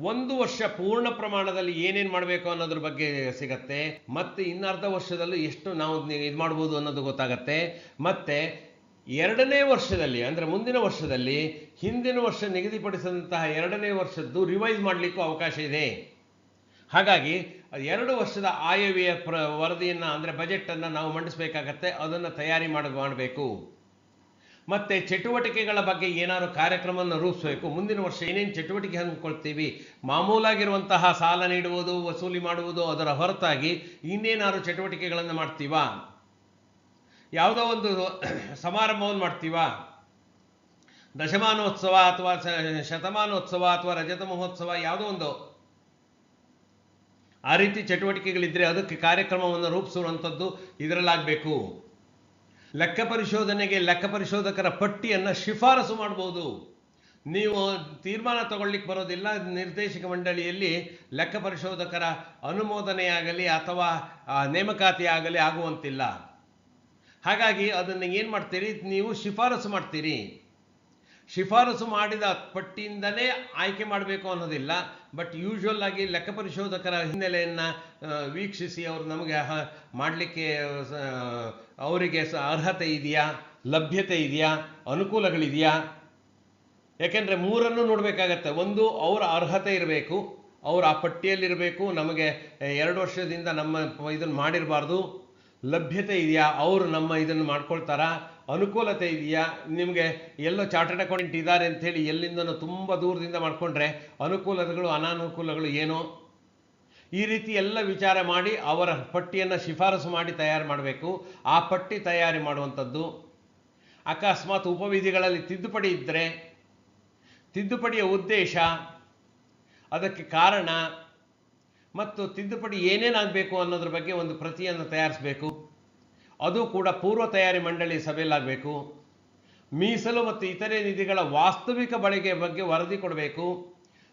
1 ವರ್ಷ ಪೂರ್ಣ ಪ್ರಮಾಣದಲ್ಲಿ ಏನೇನು ಮಾಡಬೇಕು ಅನ್ನೋದ್ರ ಬಗ್ಗೆ ಸಿಗತ್ತೆ, ಮತ್ತು ಇನ್ನರ್ಧ ವರ್ಷದಲ್ಲೂ ಎಷ್ಟು ನಾವು ಇದು ಮಾಡ್ಬೋದು ಅನ್ನೋದು ಗೊತ್ತಾಗತ್ತೆ. ಮತ್ತು 2ನೇ ವರ್ಷದಲ್ಲಿ, ಅಂದರೆ ಮುಂದಿನ ವರ್ಷದಲ್ಲಿ ಹಿಂದಿನ ವರ್ಷ ನಿಗದಿಪಡಿಸಿದಂತಹ 2ನೇ ವರ್ಷದ್ದು ರಿವೈಸ್ ಮಾಡಲಿಕ್ಕೂ ಅವಕಾಶ ಇದೆ. ಹಾಗಾಗಿ 2 ವರ್ಷದ ಆಯವ್ಯಯ ವರದಿಯನ್ನು, ಅಂದರೆ ಬಜೆಟನ್ನು ನಾವು ಮಂಡಿಸಬೇಕಾಗತ್ತೆ. ಅದನ್ನು ತಯಾರಿ ಮಾಡಬೇಕು. ಮತ್ತು ಚಟುವಟಿಕೆಗಳ ಬಗ್ಗೆ ಏನಾದ್ರು ಕಾರ್ಯಕ್ರಮವನ್ನು ರೂಪಿಸಬೇಕು. ಮುಂದಿನ ವರ್ಷ ಏನೇನು ಚಟುವಟಿಕೆ ಹಮ್ಮಿಕೊಳ್ತೀವಿ, ಮಾಮೂಲಾಗಿರುವಂತಹ ಸಾಲ ನೀಡುವುದು, ವಸೂಲಿ ಮಾಡುವುದು, ಅದರ ಹೊರತಾಗಿ ಇನ್ನೇನಾದ್ರು ಚಟುವಟಿಕೆಗಳನ್ನು ಮಾಡ್ತೀವಾ? ಯಾವುದೋ ಒಂದು ಸಮಾರಂಭವನ್ನು ಮಾಡ್ತೀವಾ? ದಶಮಾನೋತ್ಸವ ಅಥವಾ ಶತಮಾನೋತ್ಸವ ಅಥವಾ ರಜತ ಮಹೋತ್ಸವ, ಯಾವುದೋ ಒಂದು ಆ ರೀತಿ ಚಟುವಟಿಕೆಗಳಿದ್ದರೆ ಅದಕ್ಕೆ ಕಾರ್ಯಕ್ರಮವನ್ನು ರೂಪಿಸುವಂಥದ್ದು ಇದರಲ್ಲಾಗಬೇಕು. ಲೆಕ್ಕ ಪರಿಶೋಧನೆಗೆ ಲೆಕ್ಕ ಪರಿಶೋಧಕರ ಪಟ್ಟಿಯನ್ನು ಶಿಫಾರಸು ಮಾಡ್ಬೋದು. ನೀವು ತೀರ್ಮಾನ ತಗೊಳ್ಳಿಕ್ಕೆ ಬರೋದಿಲ್ಲ. ನಿರ್ದೇಶಕ ಮಂಡಳಿಯಲ್ಲಿ ಲೆಕ್ಕ ಪರಿಶೋಧಕರ ಅನುಮೋದನೆಯಾಗಲಿ ಅಥವಾ ನೇಮಕಾತಿ ಆಗಲಿ ಆಗುವಂತಿಲ್ಲ. ಹಾಗಾಗಿ ಅದನ್ನು ಏನು ಮಾಡ್ತೀರಿ, ನೀವು ಶಿಫಾರಸು ಮಾಡ್ತೀರಿ. ಶಿಫಾರಸು ಮಾಡಿದ ಪಟ್ಟಿಯಿಂದಲೇ ಆಯ್ಕೆ ಮಾಡಬೇಕು ಅನ್ನೋದಿಲ್ಲ. ಬಟ್ ಯೂಶ್ವಲ್ ಆಗಿ ಲೆಕ್ಕ ಪರಿಶೋಧಕರ ಹಿನ್ನೆಲೆಯನ್ನು ವೀಕ್ಷಿಸಿ ಅವರು ನಮಗೆ ಮಾಡಲಿಕ್ಕೆ ಅವರಿಗೆ ಅರ್ಹತೆ ಇದೆಯಾ, ಲಭ್ಯತೆ ಇದೆಯಾ, ಅನುಕೂಲಗಳಿದೆಯಾ? ಯಾಕೆಂದರೆ 3 ನೋಡಬೇಕಾಗತ್ತೆ. ಒಂದು, ಅವರ ಅರ್ಹತೆ ಇರಬೇಕು, ಅವರು ಆ ಪಟ್ಟಿಯಲ್ಲಿರಬೇಕು, ನಮಗೆ 2 ವರ್ಷದಿಂದ ನಮ್ಮ ಇದನ್ನು ಮಾಡಿರಬಾರ್ದು. ಲಭ್ಯತೆ ಇದೆಯಾ, ಅವರು ನಮ್ಮ ಇದನ್ನು ಮಾಡ್ಕೊಳ್ತಾರಾ? ಅನುಕೂಲತೆ ಇದೆಯಾ? ನಿಮಗೆ ಎಲ್ಲೋ ಚಾರ್ಟರ್ಡ್ ಅಕೌಂಟೆಂಟ್ ಇದ್ದಾರೆ ಅಂಥೇಳಿ ಎಲ್ಲಿಂದನೂ ತುಂಬ ದೂರದಿಂದ ಮಾಡಿಕೊಂಡ್ರೆ ಅನುಕೂಲತೆಗಳು ಅನಾನುಕೂಲಗಳು ಏನೋ, ಈ ರೀತಿ ಎಲ್ಲ ವಿಚಾರ ಮಾಡಿ ಅವರ ಪಟ್ಟಿಯನ್ನು ಶಿಫಾರಸು ಮಾಡಿ ತಯಾರು ಮಾಡಬೇಕು. ಆ ಪಟ್ಟಿ ತಯಾರಿ ಮಾಡುವಂಥದ್ದು. ಅಕಸ್ಮಾತ್ ಉಪವಿಧಿಗಳಲ್ಲಿ ತಿದ್ದುಪಡಿ ಇದ್ದರೆ ತಿದ್ದುಪಡಿಯ ಉದ್ದೇಶ, ಅದಕ್ಕೆ ಕಾರಣ ಮತ್ತು ತಿದ್ದುಪಡಿ ಏನೇನಾಗಬೇಕು ಅನ್ನೋದ್ರ ಬಗ್ಗೆ ಒಂದು ಪ್ರತಿಯನ್ನು ತಯಾರಿಸಬೇಕು. ಅದು ಕೂಡ ಪೂರ್ವ ತಯಾರಿ ಮಂಡಳಿ ಸಭೆಯಲ್ಲಾಗಬೇಕು. ಮೀಸಲು ಮತ್ತು ಇತರೆ ನಿಧಿಗಳ ವಾಸ್ತವಿಕ ಬಳಕೆ ಬಗ್ಗೆ ವರದಿ ಕೊಡಬೇಕು.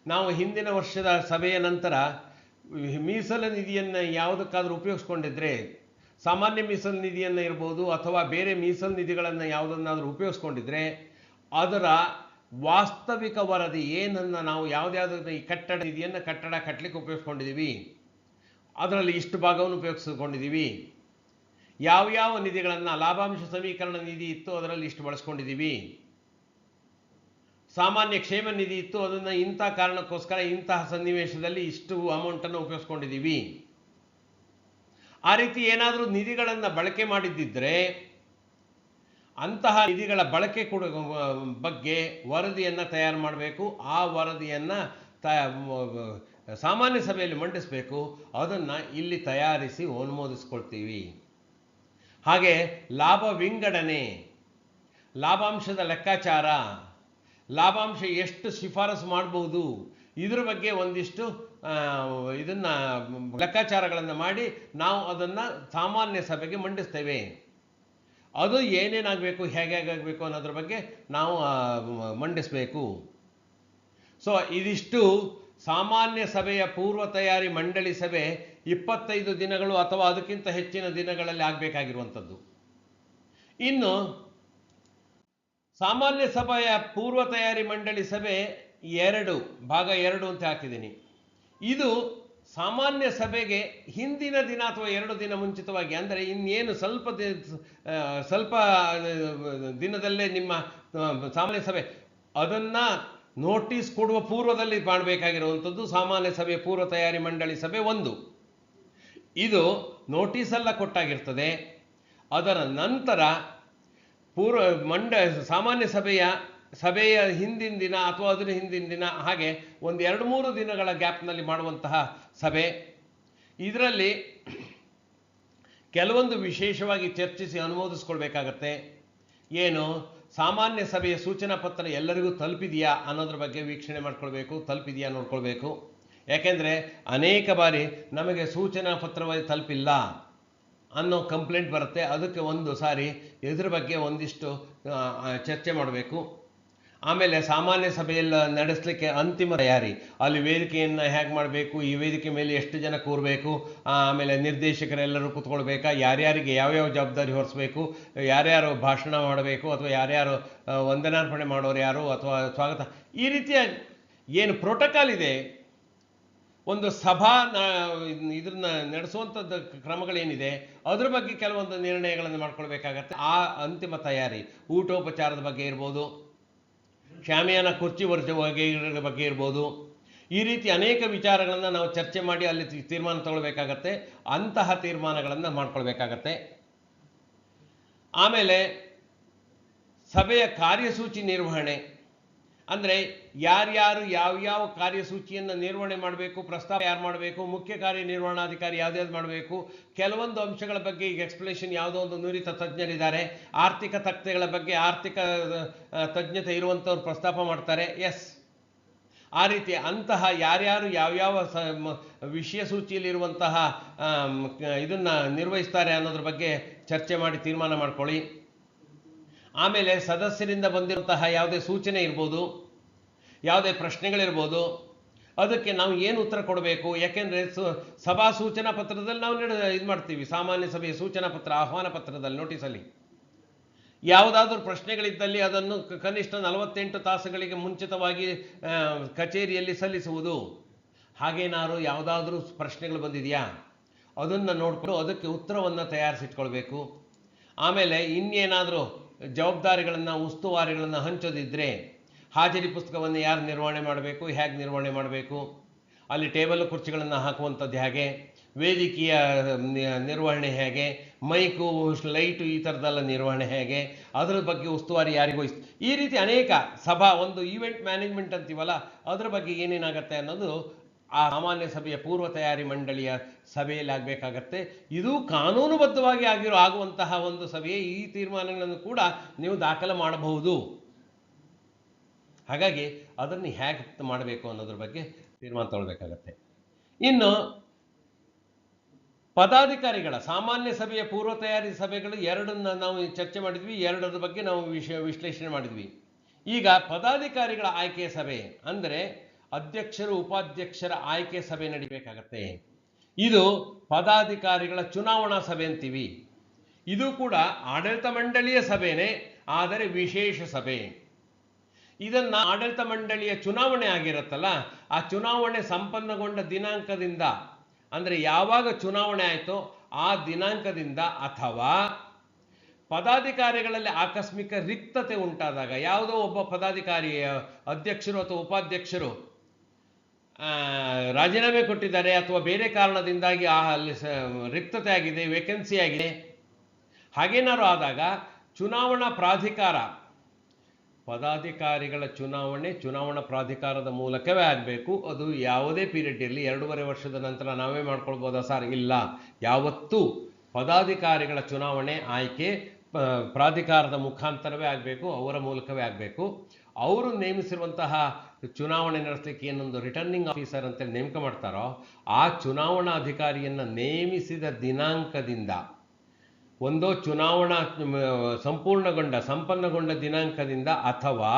ನಾವು ಹಿಂದಿನ ವರ್ಷದ ಸಭೆಯ ನಂತರ ಮೀಸಲು ನಿಧಿಯನ್ನು ಯಾವುದಕ್ಕಾದರೂ ಉಪಯೋಗಿಸ್ಕೊಂಡಿದ್ರೆ, ಸಾಮಾನ್ಯ ಮೀಸಲು ನಿಧಿಯನ್ನು ಇರ್ಬೋದು ಅಥವಾ ಬೇರೆ ಮೀಸಲು ನಿಧಿಗಳನ್ನು ಯಾವುದನ್ನಾದರೂ ಉಪಯೋಗಿಸ್ಕೊಂಡಿದ್ರೆ ಅದರ ವಾಸ್ತವಿಕ ವರದಿ ಏನನ್ನು ನಾವು ಯಾವುದ್ಯಾವುದನ್ನು ಈ ಕಟ್ಟಡ ನಿಧಿಯನ್ನು ಕಟ್ಟಡ ಕಟ್ಟಲಿಕ್ಕೆ ಉಪಯೋಗಿಸ್ಕೊಂಡಿದ್ದೀವಿ, ಅದರಲ್ಲಿ ಇಷ್ಟು ಭಾಗವನ್ನು ಉಪಯೋಗಿಸ್ಕೊಂಡಿದ್ದೀವಿ, ಯಾವ ನಿಧಿಗಳನ್ನು ಲಾಭಾಂಶ ಸಮೀಕರಣ ನಿಧಿ ಇತ್ತು ಅದರಲ್ಲಿ ಇಷ್ಟು ಬಳಸ್ಕೊಂಡಿದ್ದೀವಿ, ಸಾಮಾನ್ಯ ಕ್ಷೇಮ ನಿಧಿ ಇತ್ತು ಅದನ್ನು ಇಂಥ ಕಾರಣಕ್ಕೋಸ್ಕರ ಇಂತಹ ಸನ್ನಿವೇಶದಲ್ಲಿ ಇಷ್ಟು ಅಮೌಂಟನ್ನು ಉಪಯೋಗಿಸ್ಕೊಂಡಿದ್ದೀವಿ. ಆ ರೀತಿ ಏನಾದರೂ ನಿಧಿಗಳನ್ನು ಬಳಕೆ ಮಾಡಿದ್ದಿದ್ರೆ ಅಂತಹ ನಿಧಿಗಳ ಬಳಕೆ ಬಗ್ಗೆ ವರದಿಯನ್ನು ತಯಾರು ಮಾಡಬೇಕು. ಆ ವರದಿಯನ್ನು ಸಾಮಾನ್ಯ ಸಭೆಯಲ್ಲಿ ಮಂಡಿಸಬೇಕು. ಅದನ್ನು ಇಲ್ಲಿ ತಯಾರಿಸಿ ಅನುಮೋದಿಸ್ಕೊಳ್ತೀವಿ. ಹಾಗೆ ಲಾಭ ವಿಂಗಡಣೆ, ಲಾಭಾಂಶದ ಲೆಕ್ಕಾಚಾರ, ಲಾಭಾಂಶ ಎಷ್ಟು ಶಿಫಾರಸು ಮಾಡಬಹುದು, ಇದ್ರ ಬಗ್ಗೆ ಒಂದಿಷ್ಟು ಇದನ್ನು ಲೆಕ್ಕಾಚಾರಗಳನ್ನು ಮಾಡಿ ನಾವು ಅದನ್ನು ಸಾಮಾನ್ಯ ಸಭೆಗೆ ಮಂಡಿಸ್ತೇವೆ. ಅದು ಏನೇನಾಗಬೇಕು, ಹೇಗಾಗಬೇಕು ಅನ್ನೋದ್ರ ಬಗ್ಗೆ ನಾವು ಮಂಡಿಸಬೇಕು. ಸೊ ಇದಿಷ್ಟು ಸಾಮಾನ್ಯ ಸಭೆಯ ಪೂರ್ವ ತಯಾರಿ ಮಂಡಳಿ ಸಭೆ 25 ದಿನಗಳು ಅಥವಾ ಅದಕ್ಕಿಂತ ಹೆಚ್ಚಿನ ದಿನಗಳಲ್ಲಿ ಆಗಬೇಕಾಗಿರುವಂಥದ್ದು. ಇನ್ನು ಸಾಮಾನ್ಯ ಸಭೆಯ ಪೂರ್ವ ತಯಾರಿ ಮಂಡಳಿ ಸಭೆ 2 ಭಾಗ 2 ಅಂತ ಹಾಕಿದ್ದೀನಿ. ಇದು ಸಾಮಾನ್ಯ ಸಭೆಗೆ ಹಿಂದಿನ ದಿನ ಅಥವಾ 2 ದಿನ ಮುಂಚಿತವಾಗಿ, ಅಂದರೆ ಇನ್ನೇನು ಸ್ವಲ್ಪ ದಿನದಲ್ಲೇ ನಿಮ್ಮ ಸಾಮಾನ್ಯ ಸಭೆ ಅದನ್ನು ನೋಟಿಸ್ ಕೊಡುವ ಪೂರ್ವದಲ್ಲಿ ಮಾಡಬೇಕಾಗಿರುವಂಥದ್ದು ಸಾಮಾನ್ಯ ಸಭೆ ಪೂರ್ವ ತಯಾರಿ ಮಂಡಳಿ ಸಭೆ 1. ಇದು ನೋಟಿಸೆಲ್ಲ ಕೊಟ್ಟಾಗಿರ್ತದೆ. ಅದರ ನಂತರ ಸಾಮಾನ್ಯ ಸಭೆಯ ಹಿಂದಿನ ದಿನ ಅಥವಾ ಅದರ ಹಿಂದಿನ ದಿನ, ಹಾಗೆ ಒಂದು 2-3 ದಿನಗಳ ಗ್ಯಾಪ್ನಲ್ಲಿ ಮಾಡುವಂತಹ ಸಭೆ. ಇದರಲ್ಲಿ ಕೆಲವೊಂದು ವಿಶೇಷವಾಗಿ ಚರ್ಚಿಸಿ ಅನುಮೋದಿಸ್ಕೊಳ್ಬೇಕಾಗತ್ತೆ. ಏನು, ಸಾಮಾನ್ಯ ಸಭೆಯ ಸೂಚನಾ ಪತ್ರ ಎಲ್ಲರಿಗೂ ತಲುಪಿದೆಯಾ ಅನ್ನೋದ್ರ ಬಗ್ಗೆ ವೀಕ್ಷಣೆ ಮಾಡ್ಕೊಳ್ಬೇಕು, ತಲುಪಿದೆಯಾ ನೋಡ್ಕೊಳ್ಬೇಕು. ಯಾಕೆಂದರೆ ಅನೇಕ ಬಾರಿ ನಮಗೆ ಸೂಚನಾ ಪತ್ರವಾಗಿ ತಲುಪಿಲ್ಲ ಅನ್ನೋ ಕಂಪ್ಲೇಂಟ್ ಬರುತ್ತೆ. ಅದಕ್ಕೆ ಒಂದು ಸಾರಿ ಇದ್ರ ಬಗ್ಗೆ ಒಂದಿಷ್ಟು ಚರ್ಚೆ ಮಾಡಬೇಕು. ಆಮೇಲೆ ಸಾಮಾನ್ಯ ಸಭೆಯಲ್ಲಿ ನಡೆಸಲಿಕ್ಕೆ ಅಂತಿಮ ತಯಾರಿ, ಅಲ್ಲಿ ವೇದಿಕೆಯನ್ನು ಹೇಗೆ ಮಾಡಬೇಕು, ಈ ವೇದಿಕೆ ಮೇಲೆ ಎಷ್ಟು ಜನ ಕೂರಬೇಕು, ಆಮೇಲೆ ನಿರ್ದೇಶಕರೆಲ್ಲರೂ ಕೂತ್ಕೊಳ್ಬೇಕಾ, ಯಾರ್ಯಾರಿಗೆ ಯಾವ್ಯಾವ ಜವಾಬ್ದಾರಿ ಹೊರಿಸಬೇಕು, ಯಾರ್ಯಾರು ಭಾಷಣ ಮಾಡಬೇಕು, ಅಥವಾ ಯಾರ್ಯಾರು ವಂದನಾರ್ಪಣೆ ಮಾಡೋರು ಯಾರು, ಅಥವಾ ಸ್ವಾಗತ, ಈ ರೀತಿಯ ಏನು ಪ್ರೋಟೋಕಾಲ್ ಇದೆ, ಒಂದು ಇದನ್ನ ನಡೆಸುವಂಥದ್ದು ಕ್ರಮಗಳೇನಿದೆ ಅದ್ರ ಬಗ್ಗೆ ಕೆಲವೊಂದು ನಿರ್ಣಯಗಳನ್ನು ಮಾಡ್ಕೊಳ್ಬೇಕಾಗತ್ತೆ. ಆ ಅಂತಿಮ ತಯಾರಿ ಊಟೋಪಚಾರದ ಬಗ್ಗೆ ಇರ್ಬೋದು, ಶಾಮಿಯಾನ ಕುರ್ಚಿ ಬಗ್ಗೆ ಇರ್ಬೋದು, ಈ ರೀತಿ ಅನೇಕ ವಿಚಾರಗಳನ್ನು ನಾವು ಚರ್ಚೆ ಮಾಡಿ ಅಲ್ಲಿ ತೀರ್ಮಾನ ತಗೊಳ್ಬೇಕಾಗತ್ತೆ. ಅಂತಹ ತೀರ್ಮಾನಗಳನ್ನು ಮಾಡ್ಕೊಳ್ಬೇಕಾಗತ್ತೆ. ಆಮೇಲೆ ಸಭೆಯ ಕಾರ್ಯಸೂಚಿ ನಿರ್ವಹಣೆ, ಅಂದರೆ ಯಾರ್ಯಾರು ಯಾವ್ಯಾವ ಕಾರ್ಯಸೂಚಿಯನ್ನು ನಿರ್ವಹಣೆ ಮಾಡಬೇಕು, ಪ್ರಸ್ತಾವ ಯಾರು ಮಾಡಬೇಕು, ಮುಖ್ಯ ಕಾರ್ಯನಿರ್ವಹಣಾಧಿಕಾರಿ ಯಾವ್ದು ಮಾಡಬೇಕು, ಕೆಲವೊಂದು ಅಂಶಗಳ ಬಗ್ಗೆ ಈಗ ಎಕ್ಸ್ಪ್ಲೇಷನ್ ಯಾವುದೋ ಒಂದು ನುರಿತ ತಜ್ಞರಿದ್ದಾರೆ, ಆರ್ಥಿಕ ತಜ್ಞತೆಗಳ ಬಗ್ಗೆ ಆರ್ಥಿಕ ತಜ್ಞತೆ ಇರುವಂಥವ್ರು ಪ್ರಸ್ತಾಪ ಮಾಡ್ತಾರೆ. ಆ ರೀತಿ ಅಂತಹ ಯಾರ್ಯಾರು ಯಾವ್ಯಾವ ವಿಷಯ ಸೂಚಿಯಲ್ಲಿರುವಂತಹ ಇದನ್ನು ನಿರ್ವಹಿಸ್ತಾರೆ ಅನ್ನೋದ್ರ ಬಗ್ಗೆ ಚರ್ಚೆ ಮಾಡಿ ತೀರ್ಮಾನ ಮಾಡ್ಕೊಳ್ಳಿ. ಆಮೇಲೆ ಸದಸ್ಯರಿಂದ ಬಂದಿರುವಂತಹ ಯಾವುದೇ ಸೂಚನೆ ಇರ್ಬೋದು, ಯಾವುದೇ ಪ್ರಶ್ನೆಗಳಿರ್ಬೋದು, ಅದಕ್ಕೆ ನಾವು ಏನು ಉತ್ತರ ಕೊಡಬೇಕು. ಯಾಕೆಂದರೆ ಸಭಾ ಸೂಚನಾ ಪತ್ರದಲ್ಲಿ ನಾವು ಇದು ಮಾಡ್ತೀವಿ, ಸಾಮಾನ್ಯ ಸಭೆಯ ಸೂಚನಾ ಪತ್ರ ಆಹ್ವಾನ ಪತ್ರದಲ್ಲಿ ನೋಟಿಸಲ್ಲಿ ಯಾವುದಾದ್ರೂ ಪ್ರಶ್ನೆಗಳಿದ್ದಲ್ಲಿ ಅದನ್ನು ಕನಿಷ್ಠ 48 ತಾಸುಗಳಿಗೆ ಮುಂಚಿತವಾಗಿ ಕಚೇರಿಯಲ್ಲಿ ಸಲ್ಲಿಸುವುದು. ಹಾಗೇನಾದ್ರು ಯಾವುದಾದ್ರೂ ಪ್ರಶ್ನೆಗಳು ಬಂದಿದೆಯಾ ಅದನ್ನು ನೋಡಿಕೊಂಡು ಅದಕ್ಕೆ ಉತ್ತರವನ್ನು ತಯಾರಿಸಿಟ್ಕೊಳ್ಬೇಕು. ಆಮೇಲೆ ಇನ್ನೇನಾದರೂ ಜವಾಬ್ದಾರಿಗಳನ್ನು ಉಸ್ತುವಾರಿಗಳನ್ನು ಹಂಚೋದಿದ್ದರೆ ಹಾಜರಿ ಪುಸ್ತಕವನ್ನು ಯಾರು ನಿರ್ವಹಣೆ ಮಾಡಬೇಕು, ಹೇಗೆ ನಿರ್ವಹಣೆ ಮಾಡಬೇಕು, ಅಲ್ಲಿ ಟೇಬಲ್ ಕುರ್ಚಿಗಳನ್ನು ಹಾಕುವಂಥದ್ದು ಹೇಗೆ, ವೇದಿಕೆಯ ನಿರ್ವಹಣೆ ಹೇಗೆ, ಮೈಕು ಲೈಟು ಈ ಥರದ್ದೆಲ್ಲ ನಿರ್ವಹಣೆ ಹೇಗೆ, ಅದರ ಬಗ್ಗೆ ಉಸ್ತುವಾರಿ ಯಾರಿಗೂ ಈ ರೀತಿ ಅನೇಕ ಒಂದು ಈವೆಂಟ್ ಮ್ಯಾನೇಜ್ಮೆಂಟ್ ಅಂತೀವಲ್ಲ ಅದರ ಬಗ್ಗೆ ಏನೇನಾಗತ್ತೆ ಅನ್ನೋದು ಆ ಸಾಮಾನ್ಯ ಸಭೆಯ ಪೂರ್ವ ತಯಾರಿ ಮಂಡಳಿಯ ಸಭೆಯಲ್ಲಿ ಆಗಬೇಕಾಗತ್ತೆ. ಇದು ಕಾನೂನುಬದ್ಧವಾಗಿ ಆಗುವಂತಹ ಒಂದು ಸಭೆಯೇ. ಈ ತೀರ್ಮಾನಗಳನ್ನು ಕೂಡ ನೀವು ದಾಖಲೆ ಮಾಡಬಹುದು. ಹಾಗಾಗಿ ಅದನ್ನು ಹೇಗೆ ಮಾಡಬೇಕು ಅನ್ನೋದ್ರ ಬಗ್ಗೆ ತೀರ್ಮಾನ ತಗೊಳ್ಬೇಕಾಗತ್ತೆ. ಇನ್ನು ಪದಾಧಿಕಾರಿಗಳ ಸಾಮಾನ್ಯ ಸಭೆಯ ಪೂರ್ವ ತಯಾರಿ ಸಭೆಗಳು 2 ನಾವು ಚರ್ಚೆ ಮಾಡಿದ್ವಿ, 2 ಬಗ್ಗೆ ನಾವು ವಿಶ್ಲೇಷಣೆ ಮಾಡಿದ್ವಿ. ಈಗ ಪದಾಧಿಕಾರಿಗಳ ಆಯ್ಕೆಯ ಸಭೆ ಅಂದರೆ ಅಧ್ಯಕ್ಷರು ಉಪಾಧ್ಯಕ್ಷರ ಆಯ್ಕೆ ಸಭೆ ನಡಿಬೇಕಾಗತ್ತೆ. ಇದು ಪದಾಧಿಕಾರಿಗಳ ಚುನಾವಣಾ ಸಭೆ ಅಂತೀವಿ. ಇದು ಕೂಡ ಆಡಳಿತ ಮಂಡಳಿಯ ಸಭೆನೇ, ಆದರೆ ವಿಶೇಷ ಸಭೆ. ಇದನ್ನು ಆಡಳಿತ ಮಂಡಳಿಯ ಚುನಾವಣೆ ಆಗಿರುತ್ತಲ್ಲ, ಆ ಚುನಾವಣೆ ಸಂಪನ್ನಗೊಂಡ ದಿನಾಂಕದಿಂದ, ಅಂದರೆ ಯಾವಾಗ ಚುನಾವಣೆ ಆಯಿತೋ ಆ ದಿನಾಂಕದಿಂದ, ಅಥವಾ ಪದಾಧಿಕಾರಿಗಳಲ್ಲಿ ಆಕಸ್ಮಿಕ ರಿಕ್ತತೆ ಉಂಟಾದಾಗ, ಯಾವುದೋ ಒಬ್ಬ ಪದಾಧಿಕಾರಿಯ ಅಧ್ಯಕ್ಷರು ಅಥವಾ ಉಪಾಧ್ಯಕ್ಷರು ರಾಜೀನಾಮೆ ಕೊಟ್ಟಿದ್ದಾರೆ, ಅಥವಾ ಬೇರೆ ಕಾರಣದಿಂದಾಗಿ ಅಲ್ಲಿ ರಿಕ್ತತೆ ಆಗಿದೆ, ವೇಕೆನ್ಸಿ ಆಗಿದೆ, ಹಾಗೇನಾದ್ರು ಆದಾಗ ಚುನಾವಣಾ ಪ್ರಾಧಿಕಾರ, ಪದಾಧಿಕಾರಿಗಳ ಚುನಾವಣಾ ಪ್ರಾಧಿಕಾರದ ಮೂಲಕವೇ ಆಗಬೇಕು. ಅದು ಯಾವುದೇ ಪೀರಿಯಡ್ ಇರಲಿ, 2.5 ವರ್ಷದ ನಂತರ ನಾವೇ ಮಾಡ್ಕೊಳ್ಬೋದಾ ಸರ್? ಇಲ್ಲ, ಯಾವತ್ತೂ ಪದಾಧಿಕಾರಿಗಳ ಚುನಾವಣೆ ಆಯ್ಕೆ ಪ್ರಾಧಿಕಾರದ ಮುಖಾಂತರವೇ ಆಗಬೇಕು, ಅವರ ಮೂಲಕವೇ ಆಗಬೇಕು. ಅವರು ನೇಮಿಸಿರುವಂತಹ ಚುನಾವಣೆ ನಡೆಸಲಿಕ್ಕೆ ಏನೊಂದು ರಿಟರ್ನಿಂಗ್ ಆಫೀಸರ್ ಅಂತೇಳಿ ನೇಮಕ ಮಾಡ್ತಾರೋ, ಆ ಚುನಾವಣಾ ಅಧಿಕಾರಿಯನ್ನು ನೇಮಿಸಿದ ದಿನಾಂಕದಿಂದ, ಒಂದೋ ಚುನಾವಣಾ ಸಂಪನ್ನಗೊಂಡ ದಿನಾಂಕದಿಂದ, ಅಥವಾ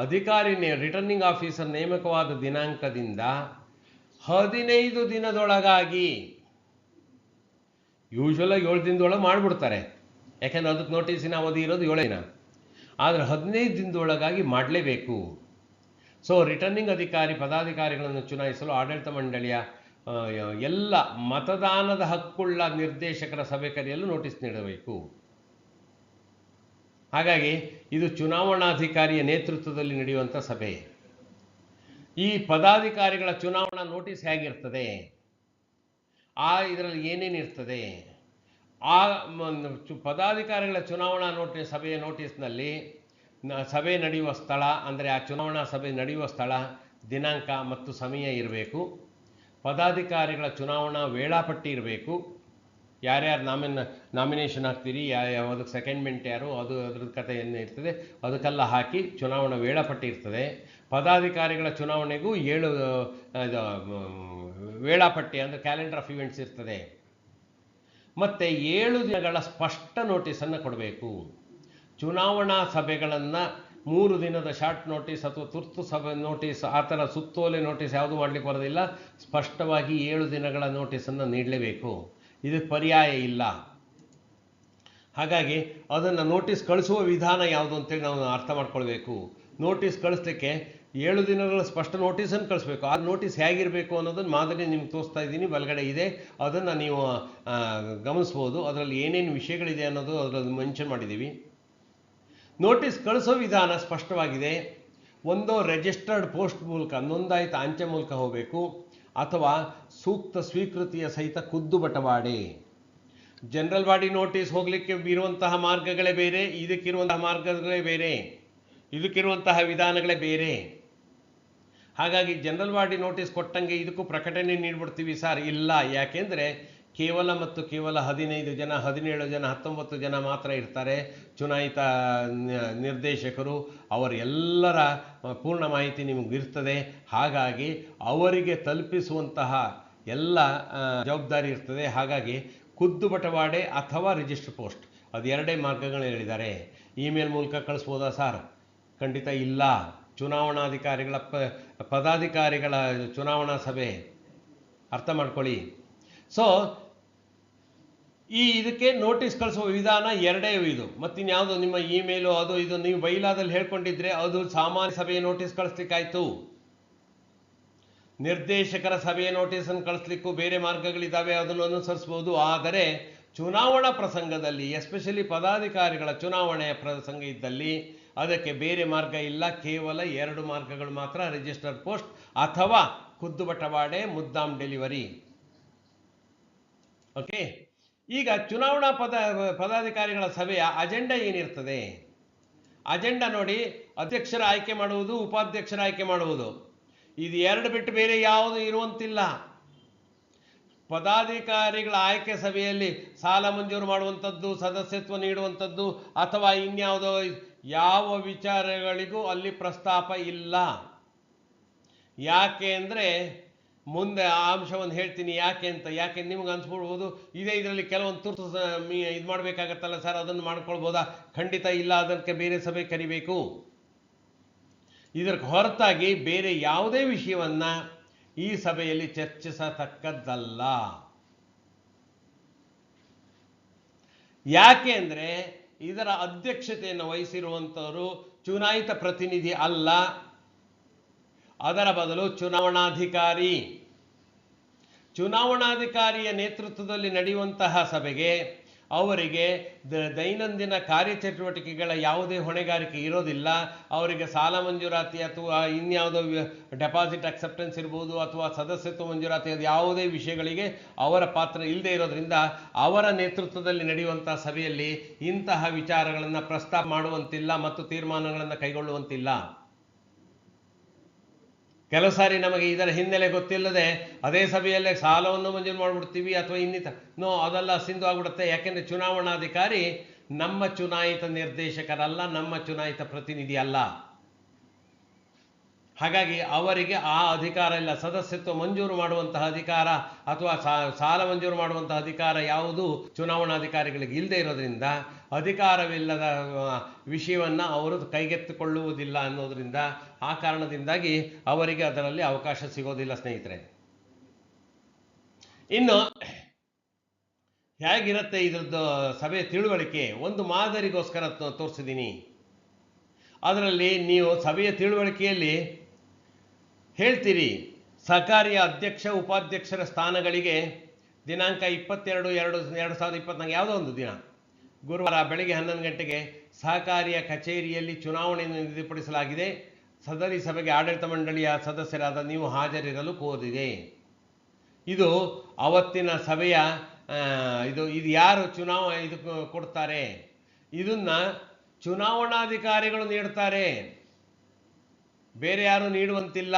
ಅಧಿಕಾರಿ ರಿಟರ್ನಿಂಗ್ ಆಫೀಸರ್ ನೇಮಕವಾದ ದಿನಾಂಕದಿಂದ 15 ದಿನದೊಳಗಾಗಿ, ಯೂಶ್ವಲಾಗಿ 7 ದಿನದೊಳಗೆ ಮಾಡಿಬಿಡ್ತಾರೆ, ಯಾಕೆಂದ್ರೆ ಅದಕ್ಕೆ ನೋಟಿಸಿನ ಅವಧಿ ಇರೋದು 7 ದಿನ. ಆದರೆ 15 ದಿನದೊಳಗಾಗಿ ಮಾಡಲೇಬೇಕು. ಸೊ ರಿಟರ್ನಿಂಗ್ ಅಧಿಕಾರಿ ಪದಾಧಿಕಾರಿಗಳನ್ನು ಚುನಾಯಿಸಲು ಆಡಳಿತ ಮಂಡಳಿಯ ಎಲ್ಲ ಮತದಾನದ ಹಕ್ಕುಳ್ಳ ನಿರ್ದೇಶಕರ ಸಭೆ ಕರೆಯಲು ನೋಟಿಸ್ ನೀಡಬೇಕು. ಹಾಗಾಗಿ ಇದು ಚುನಾವಣಾಧಿಕಾರಿಯ ನೇತೃತ್ವದಲ್ಲಿ ನಡೆಯುವಂಥ ಸಭೆ. ಈ ಪದಾಧಿಕಾರಿಗಳ ಚುನಾವಣಾ ನೋಟಿಸ್ ಹೇಗಿರ್ತದೆ, ಇದರಲ್ಲಿ ಏನೇನಿರ್ತದೆ, ಪದಾಧಿಕಾರಿಗಳ ಚುನಾವಣಾ ಸಭೆಯ ನೋಟಿಸ್ನಲ್ಲಿ ಸಭೆ ನಡೆಯುವ ಸ್ಥಳ, ಅಂದರೆ ಆ ಚುನಾವಣಾ ಸಭೆ ನಡೆಯುವ ಸ್ಥಳ, ದಿನಾಂಕ ಮತ್ತು ಸಮಯ ಇರಬೇಕು. ಪದಾಧಿಕಾರಿಗಳ ಚುನಾವಣಾ ವೇಳಾಪಟ್ಟಿ ಇರಬೇಕು. ಯಾರ್ಯಾರು ನಾಮಿನೇಷನ್ ಹಾಕ್ತೀರಿ, ಅದಕ್ಕೆ ಸೆಕೆಂಡ್ಮೆಂಟ್ ಯಾರು, ಅದ್ರದ್ದು ಕಥೆ ಏನು ಇರ್ತದೆ ಅದಕ್ಕೆಲ್ಲ ಹಾಕಿ ಚುನಾವಣಾ ವೇಳಾಪಟ್ಟಿ ಇರ್ತದೆ. ಪದಾಧಿಕಾರಿಗಳ ಚುನಾವಣೆಗೂ 7 ವೇಳಾಪಟ್ಟಿ ಅಂದರೆ ಕ್ಯಾಲೆಂಡರ್ ಆಫ್ ಇವೆಂಟ್ಸ್ ಇರ್ತದೆ. ಮತ್ತು 7 ದಿನಗಳ ಸ್ಪಷ್ಟ ನೋಟಿಸನ್ನು ಕೊಡಬೇಕು. ಚುನಾವಣಾ ಸಭೆಗಳನ್ನು 3 ದಿನದ ಶಾರ್ಟ್ ನೋಟಿಸ್ ಅಥವಾ ತುರ್ತು ಸಭೆ ನೋಟಿಸ್, ಆ ಥರ ಸುತ್ತೋಲೆ ನೋಟಿಸ್ ಯಾವುದು ಮಾಡಲಿಕ್ಕೆ ಬರೋದಿಲ್ಲ. ಸ್ಪಷ್ಟವಾಗಿ 7 ದಿನಗಳ ನೋಟಿಸನ್ನು ನೀಡಲೇಬೇಕು. ಇದಕ್ಕೆ ಪರ್ಯಾಯ ಇಲ್ಲ. ಹಾಗಾಗಿ ಅದನ್ನು ನೋಟಿಸ್ ಕಳಿಸುವ ವಿಧಾನ ಯಾವುದು ಅಂತೇಳಿ ನಾವು ಅರ್ಥ ಮಾಡ್ಕೊಳ್ಬೇಕು. ನೋಟಿಸ್ ಕಳಿಸ್ಲಿಕ್ಕೆ 7 ದಿನಗಳ ಸ್ಪಷ್ಟ ನೋಟಿಸನ್ನು ಕಳಿಸ್ಬೇಕು. ಆ ನೋಟಿಸ್ ಹೇಗಿರಬೇಕು ಅನ್ನೋದನ್ನು ಮಾದರಿ ನಿಮ್ಗೆ ತೋರಿಸ್ತಾ ಇದ್ದೀನಿ, ಬಲಗಡೆ ಇದೆ, ಅದನ್ನು ನೀವು ಗಮನಿಸ್ಬೋದು. ಅದರಲ್ಲಿ ಏನೇನು ವಿಷಯಗಳಿದೆ ಅನ್ನೋದು ಅದರಲ್ಲಿ ಮೆನ್ಷನ್ ಮಾಡಿದ್ದೀವಿ. ನೋಟಿಸ್ ಕಳಿಸೋ ವಿಧಾನ ಸ್ಪಷ್ಟವಾಗಿದೆ. ಒಂದು ರಿಜಿಸ್ಟರ್ಡ್ ಪೋಸ್ಟ್ ಮೂಲಕ, ನೋಂದಾಯಿತ ಅಂಚೆ ಮೂಲಕ ಹೋಗಬೇಕು, ಅಥವಾ ಸೂಕ್ತ ಸ್ವೀಕೃತಿಯ ಸಹಿತ ಖುದ್ದು ಬಟವಾಡೆ. ಜನರಲ್ ಬಾಡಿ ನೋಟಿಸ್ ಹೋಗಲಿಕ್ಕೆ ಇರುವಂತಹ ಮಾರ್ಗಗಳೇ ಬೇರೆ, ಇದಕ್ಕಿರುವಂತಹ ಮಾರ್ಗಗಳೇ ಬೇರೆ, ಇದಕ್ಕಿರುವಂತಹ ವಿಧಾನಗಳೇ ಬೇರೆ. ಹಾಗಾಗಿ ಜನರಲ್ ಬಾಡಿ ನೋಟಿಸ್ ಕೊಟ್ಟಂಗೆ ಇದಕ್ಕೂ ಪ್ರಕಟಣೆ ನೀಡಿಬಿಡ್ತೀವಿ ಸರ್, ಇಲ್ಲ. ಯಾಕೆಂದರೆ ಕೇವಲ 15 ಜನ, 17 ಜನ, 19 ಜನ ಮಾತ್ರ ಇರ್ತಾರೆ ಚುನಾಯಿತ ನಿರ್ದೇಶಕರು. ಅವರೆಲ್ಲರ ಪೂರ್ಣ ಮಾಹಿತಿ ನಿಮಗಿರ್ತದೆ. ಹಾಗಾಗಿ ಅವರಿಗೆ ತಲುಪಿಸುವಂತಹ ಎಲ್ಲ ಜವಾಬ್ದಾರಿ ಇರ್ತದೆ. ಹಾಗಾಗಿ ಖುದ್ದು ಬಟವಾಡೆ ಅಥವಾ ರಿಜಿಸ್ಟರ್ ಪೋಸ್ಟ್, ಅದು 2 ಮಾರ್ಗಗಳು ಹೇಳಿದ್ದಾರೆ. ಇಮೇಲ್ ಮೂಲಕ ಕಳಿಸ್ಬೋದಾ ಸರ್? ಖಂಡಿತ ಇಲ್ಲ. ಚುನಾವಣಾಧಿಕಾರಿಗಳ ಪದಾಧಿಕಾರಿಗಳ ಚುನಾವಣಾ ಸಭೆ, ಅರ್ಥ ಮಾಡ್ಕೊಳ್ಳಿ. ಸೊ ಇದಕ್ಕೆ ನೋಟಿಸ್ ಕಳಿಸುವ ವಿಧಾನ 2 ಇದು. ಮತ್ತಿನ್ಯಾವುದು ನಿಮ್ಮ ಇಮೇಲು ಅದು ಇದು ನೀವು ಬೈಲಾದಲ್ಲಿ ಹೇಳ್ಕೊಂಡಿದ್ರೆ ಅದು ಸಾಮಾನ್ಯ ಸಭೆಯ ನೋಟಿಸ್ ಕಳಿಸ್ಲಿಕ್ಕಾಯ್ತು. ನಿರ್ದೇಶಕರ ಸಭೆಯ ನೋಟಿಸನ್ನು ಕಳಿಸ್ಲಿಕ್ಕೂ ಬೇರೆ ಮಾರ್ಗಗಳಿದ್ದಾವೆ, ಅದನ್ನು ಅನುಸರಿಸ್ಬೋದು. ಆದರೆ ಚುನಾವಣಾ ಪ್ರಸಂಗದಲ್ಲಿ, ಎಸ್ಪೆಷಲಿ ಪದಾಧಿಕಾರಿಗಳ ಚುನಾವಣೆಯ ಪ್ರಸಂಗ ಇದ್ದಲ್ಲಿ ಅದಕ್ಕೆ ಬೇರೆ ಮಾರ್ಗ ಇಲ್ಲ. ಕೇವಲ 2 ಮಾರ್ಗಗಳು ಮಾತ್ರ, ರಿಜಿಸ್ಟರ್ ಪೋಸ್ಟ್ ಅಥವಾ ಖುದ್ದು ಬಟವಾಡೆ, ಮುದ್ದಾಂ ಡೆಲಿವರಿ. ಓಕೆ, ಈಗ ಚುನಾವಣಾ ಪದಾಧಿಕಾರಿಗಳ ಸಭೆಯ ಅಜೆಂಡಾ ಏನಿರ್ತದೆ? ಅಜೆಂಡಾ ನೋಡಿ, ಅಧ್ಯಕ್ಷರ ಆಯ್ಕೆ ಮಾಡುವುದು, ಉಪಾಧ್ಯಕ್ಷರ ಆಯ್ಕೆ ಮಾಡುವುದು, ಇದು 2 ಬಿಟ್ಟು ಬೇರೆ ಯಾವುದು ಇರುವಂತಿಲ್ಲ. ಪದಾಧಿಕಾರಿಗಳ ಆಯ್ಕೆ ಸಭೆಯಲ್ಲಿ ಸಾಲ ಮಂಜೂರು ಮಾಡುವಂಥದ್ದು, ಸದಸ್ಯತ್ವ ನೀಡುವಂಥದ್ದು ಅಥವಾ ಇನ್ಯಾವುದೋ ಯಾವ ವಿಚಾರಗಳಿಗೂ ಅಲ್ಲಿ ಪ್ರಸ್ತಾಪ ಇಲ್ಲ. ಯಾಕೆ ಅಂದರೆ, ಮುಂದೆ ಆ ಅಂಶವನ್ನು ಹೇಳ್ತೀನಿ ಯಾಕೆ ಅಂತ. ಯಾಕೆ ನಿಮ್ಗೆ ಅನ್ಸ್ಬಿಡ್ಬೋದು ಇದರಲ್ಲಿ ಕೆಲವೊಂದು ತುರ್ತು ಇದು ಮಾಡಬೇಕಾಗತ್ತಲ್ಲ ಸರ್, ಅದನ್ನು ಮಾಡ್ಕೊಳ್ಬೋದಾ? ಖಂಡಿತ ಇಲ್ಲ, ಅದಕ್ಕೆ ಬೇರೆ ಸಭೆ ಕರಿಬೇಕು. ಇದರ ಹೊರತಾಗಿ ಬೇರೆ ಯಾವುದೇ ವಿಷಯವನ್ನು ಈ ಸಭೆಯಲ್ಲಿ ಚರ್ಚಿಸತಕ್ಕದ್ದಲ್ಲ. ಯಾಕೆ ಅಂದರೆ ಇದರ ಅಧ್ಯಕ್ಷತೆಯನ್ನು ವಹಿಸಿರುವಂಥವರು ಚುನಾಯಿತ ಪ್ರತಿನಿಧಿ ಅಲ್ಲ, ಅದರ ಬದಲು ಚುನಾವಣಾಧಿಕಾರಿ. ಚುನಾವಣಾಧಿಕಾರಿಯ ನೇತೃತ್ವದಲ್ಲಿ ನಡೆಯುವಂತಹ ಸಭೆಗೆ ಅವರಿಗೆ ದೈನಂದಿನ ಕಾರ್ಯಚಟುವಟಿಕೆಗಳ ಯಾವುದೇ ಹೊಣೆಗಾರಿಕೆ ಇರೋದಿಲ್ಲ. ಅವರಿಗೆ ಸಾಲ ಮಂಜೂರಾತಿ ಅಥವಾ ಇನ್ಯಾವುದೋ ಡೆಪಾಸಿಟ್ ಅಕ್ಸೆಪ್ಟೆನ್ಸ್ ಇರ್ಬೋದು ಅಥವಾ ಸದಸ್ಯತ್ವ ಮಂಜೂರಾತಿ, ಅದು ಯಾವುದೇ ವಿಷಯಗಳಿಗೆ ಅವರ ಪಾತ್ರ ಇಲ್ಲದೆ ಇರೋದ್ರಿಂದ ಅವರ ನೇತೃತ್ವದಲ್ಲಿ ನಡೆಯುವಂತಹ ಸಭೆಯಲ್ಲಿ ಇಂತಹ ವಿಚಾರಗಳನ್ನು ಪ್ರಸ್ತಾಪ ಮಾಡುವಂತಿಲ್ಲ ಮತ್ತು ತೀರ್ಮಾನಗಳನ್ನು ಕೈಗೊಳ್ಳುವಂತಿಲ್ಲ. ಕೆಲವು ಸಾರಿ ನಮಗೆ ಇದರ ಹಿನ್ನೆಲೆ ಗೊತ್ತಿಲ್ಲದೆ ಅದೇ ಸಭೆಯಲ್ಲೇ ಸಾಲವನ್ನು ಮಂಜೂರು ಮಾಡಿಬಿಡ್ತೀವಿ ಅಥವಾ ಇನ್ನಿತರ ಅದೆಲ್ಲ ಸಿಂಧು ಆಗ್ಬಿಡುತ್ತೆ. ಯಾಕೆಂದರೆ ಚುನಾವಣಾಧಿಕಾರಿ ನಮ್ಮ ಚುನಾಯಿತ ನಿರ್ದೇಶಕರಲ್ಲ, ನಮ್ಮ ಚುನಾಯಿತ ಪ್ರತಿನಿಧಿ ಅಲ್ಲ. ಹಾಗಾಗಿ ಅವರಿಗೆ ಆ ಅಧಿಕಾರ ಇಲ್ಲ. ಸದಸ್ಯತ್ವ ಮಂಜೂರು ಮಾಡುವಂತಹ ಅಧಿಕಾರ ಅಥವಾ ಸಾಲ ಮಂಜೂರು ಮಾಡುವಂತಹ ಅಧಿಕಾರ ಯಾವುದು ಚುನಾವಣಾಧಿಕಾರಿಗಳಿಗೆ ಇಲ್ಲದೆ ಇರೋದ್ರಿಂದ ಅಧಿಕಾರವಿಲ್ಲದ ವಿಷಯವನ್ನು ಅವರು ಕೈಗೆತ್ತಿಕೊಳ್ಳುವುದಿಲ್ಲ ಅನ್ನೋದರಿಂದ, ಆ ಕಾರಣದಿಂದಾಗಿ ಅವರಿಗೆ ಅದರಲ್ಲಿ ಅವಕಾಶ ಸಿಗೋದಿಲ್ಲ ಸ್ನೇಹಿತರೆ. ಇನ್ನು ಹೇಗಿರುತ್ತೆ ಇದ್ರದ್ದು ಸಭೆ ತಿಳುವಳಿಕೆ, ಒಂದು ಮಾದರಿಗೋಸ್ಕರ ತೋರಿಸಿದ್ದೀನಿ. ಅದರಲ್ಲಿ ನೀವು ಸಭೆಯ ತಿಳುವಳಿಕೆಯಲ್ಲಿ ಹೇಳ್ತೀರಿ, ಸಹಕಾರಿಯ ಅಧ್ಯಕ್ಷ ಉಪಾಧ್ಯಕ್ಷರ ಸ್ಥಾನಗಳಿಗೆ ದಿನಾಂಕ 22/2/2024 ಯಾವುದೋ ಒಂದು ದಿನ ಗುರುವಾರ ಬೆಳಗ್ಗೆ 11 ಗಂಟೆಗೆ ಸಹಕಾರಿಯ ಕಚೇರಿಯಲ್ಲಿ ಚುನಾವಣೆಯನ್ನು ನಿಗದಿಪಡಿಸಲಾಗಿದೆ. ಸದರಿ ಸಭೆಗೆ ಆಡಳಿತ ಮಂಡಳಿಯ ಸದಸ್ಯರಾದ ನೀವು ಹಾಜರಿರಲು ಕೋರಿದೆ. ಇದು ಅವತ್ತಿನ ಸಭೆಯ ಇದು ಯಾರು ಇದು ಕೊಡ್ತಾರೆ, ಇದನ್ನ ಚುನಾವಣಾಧಿಕಾರಿಗಳು ನೀಡ್ತಾರೆ, ಬೇರೆ ಯಾರು ನೀಡುವಂತಿಲ್ಲ.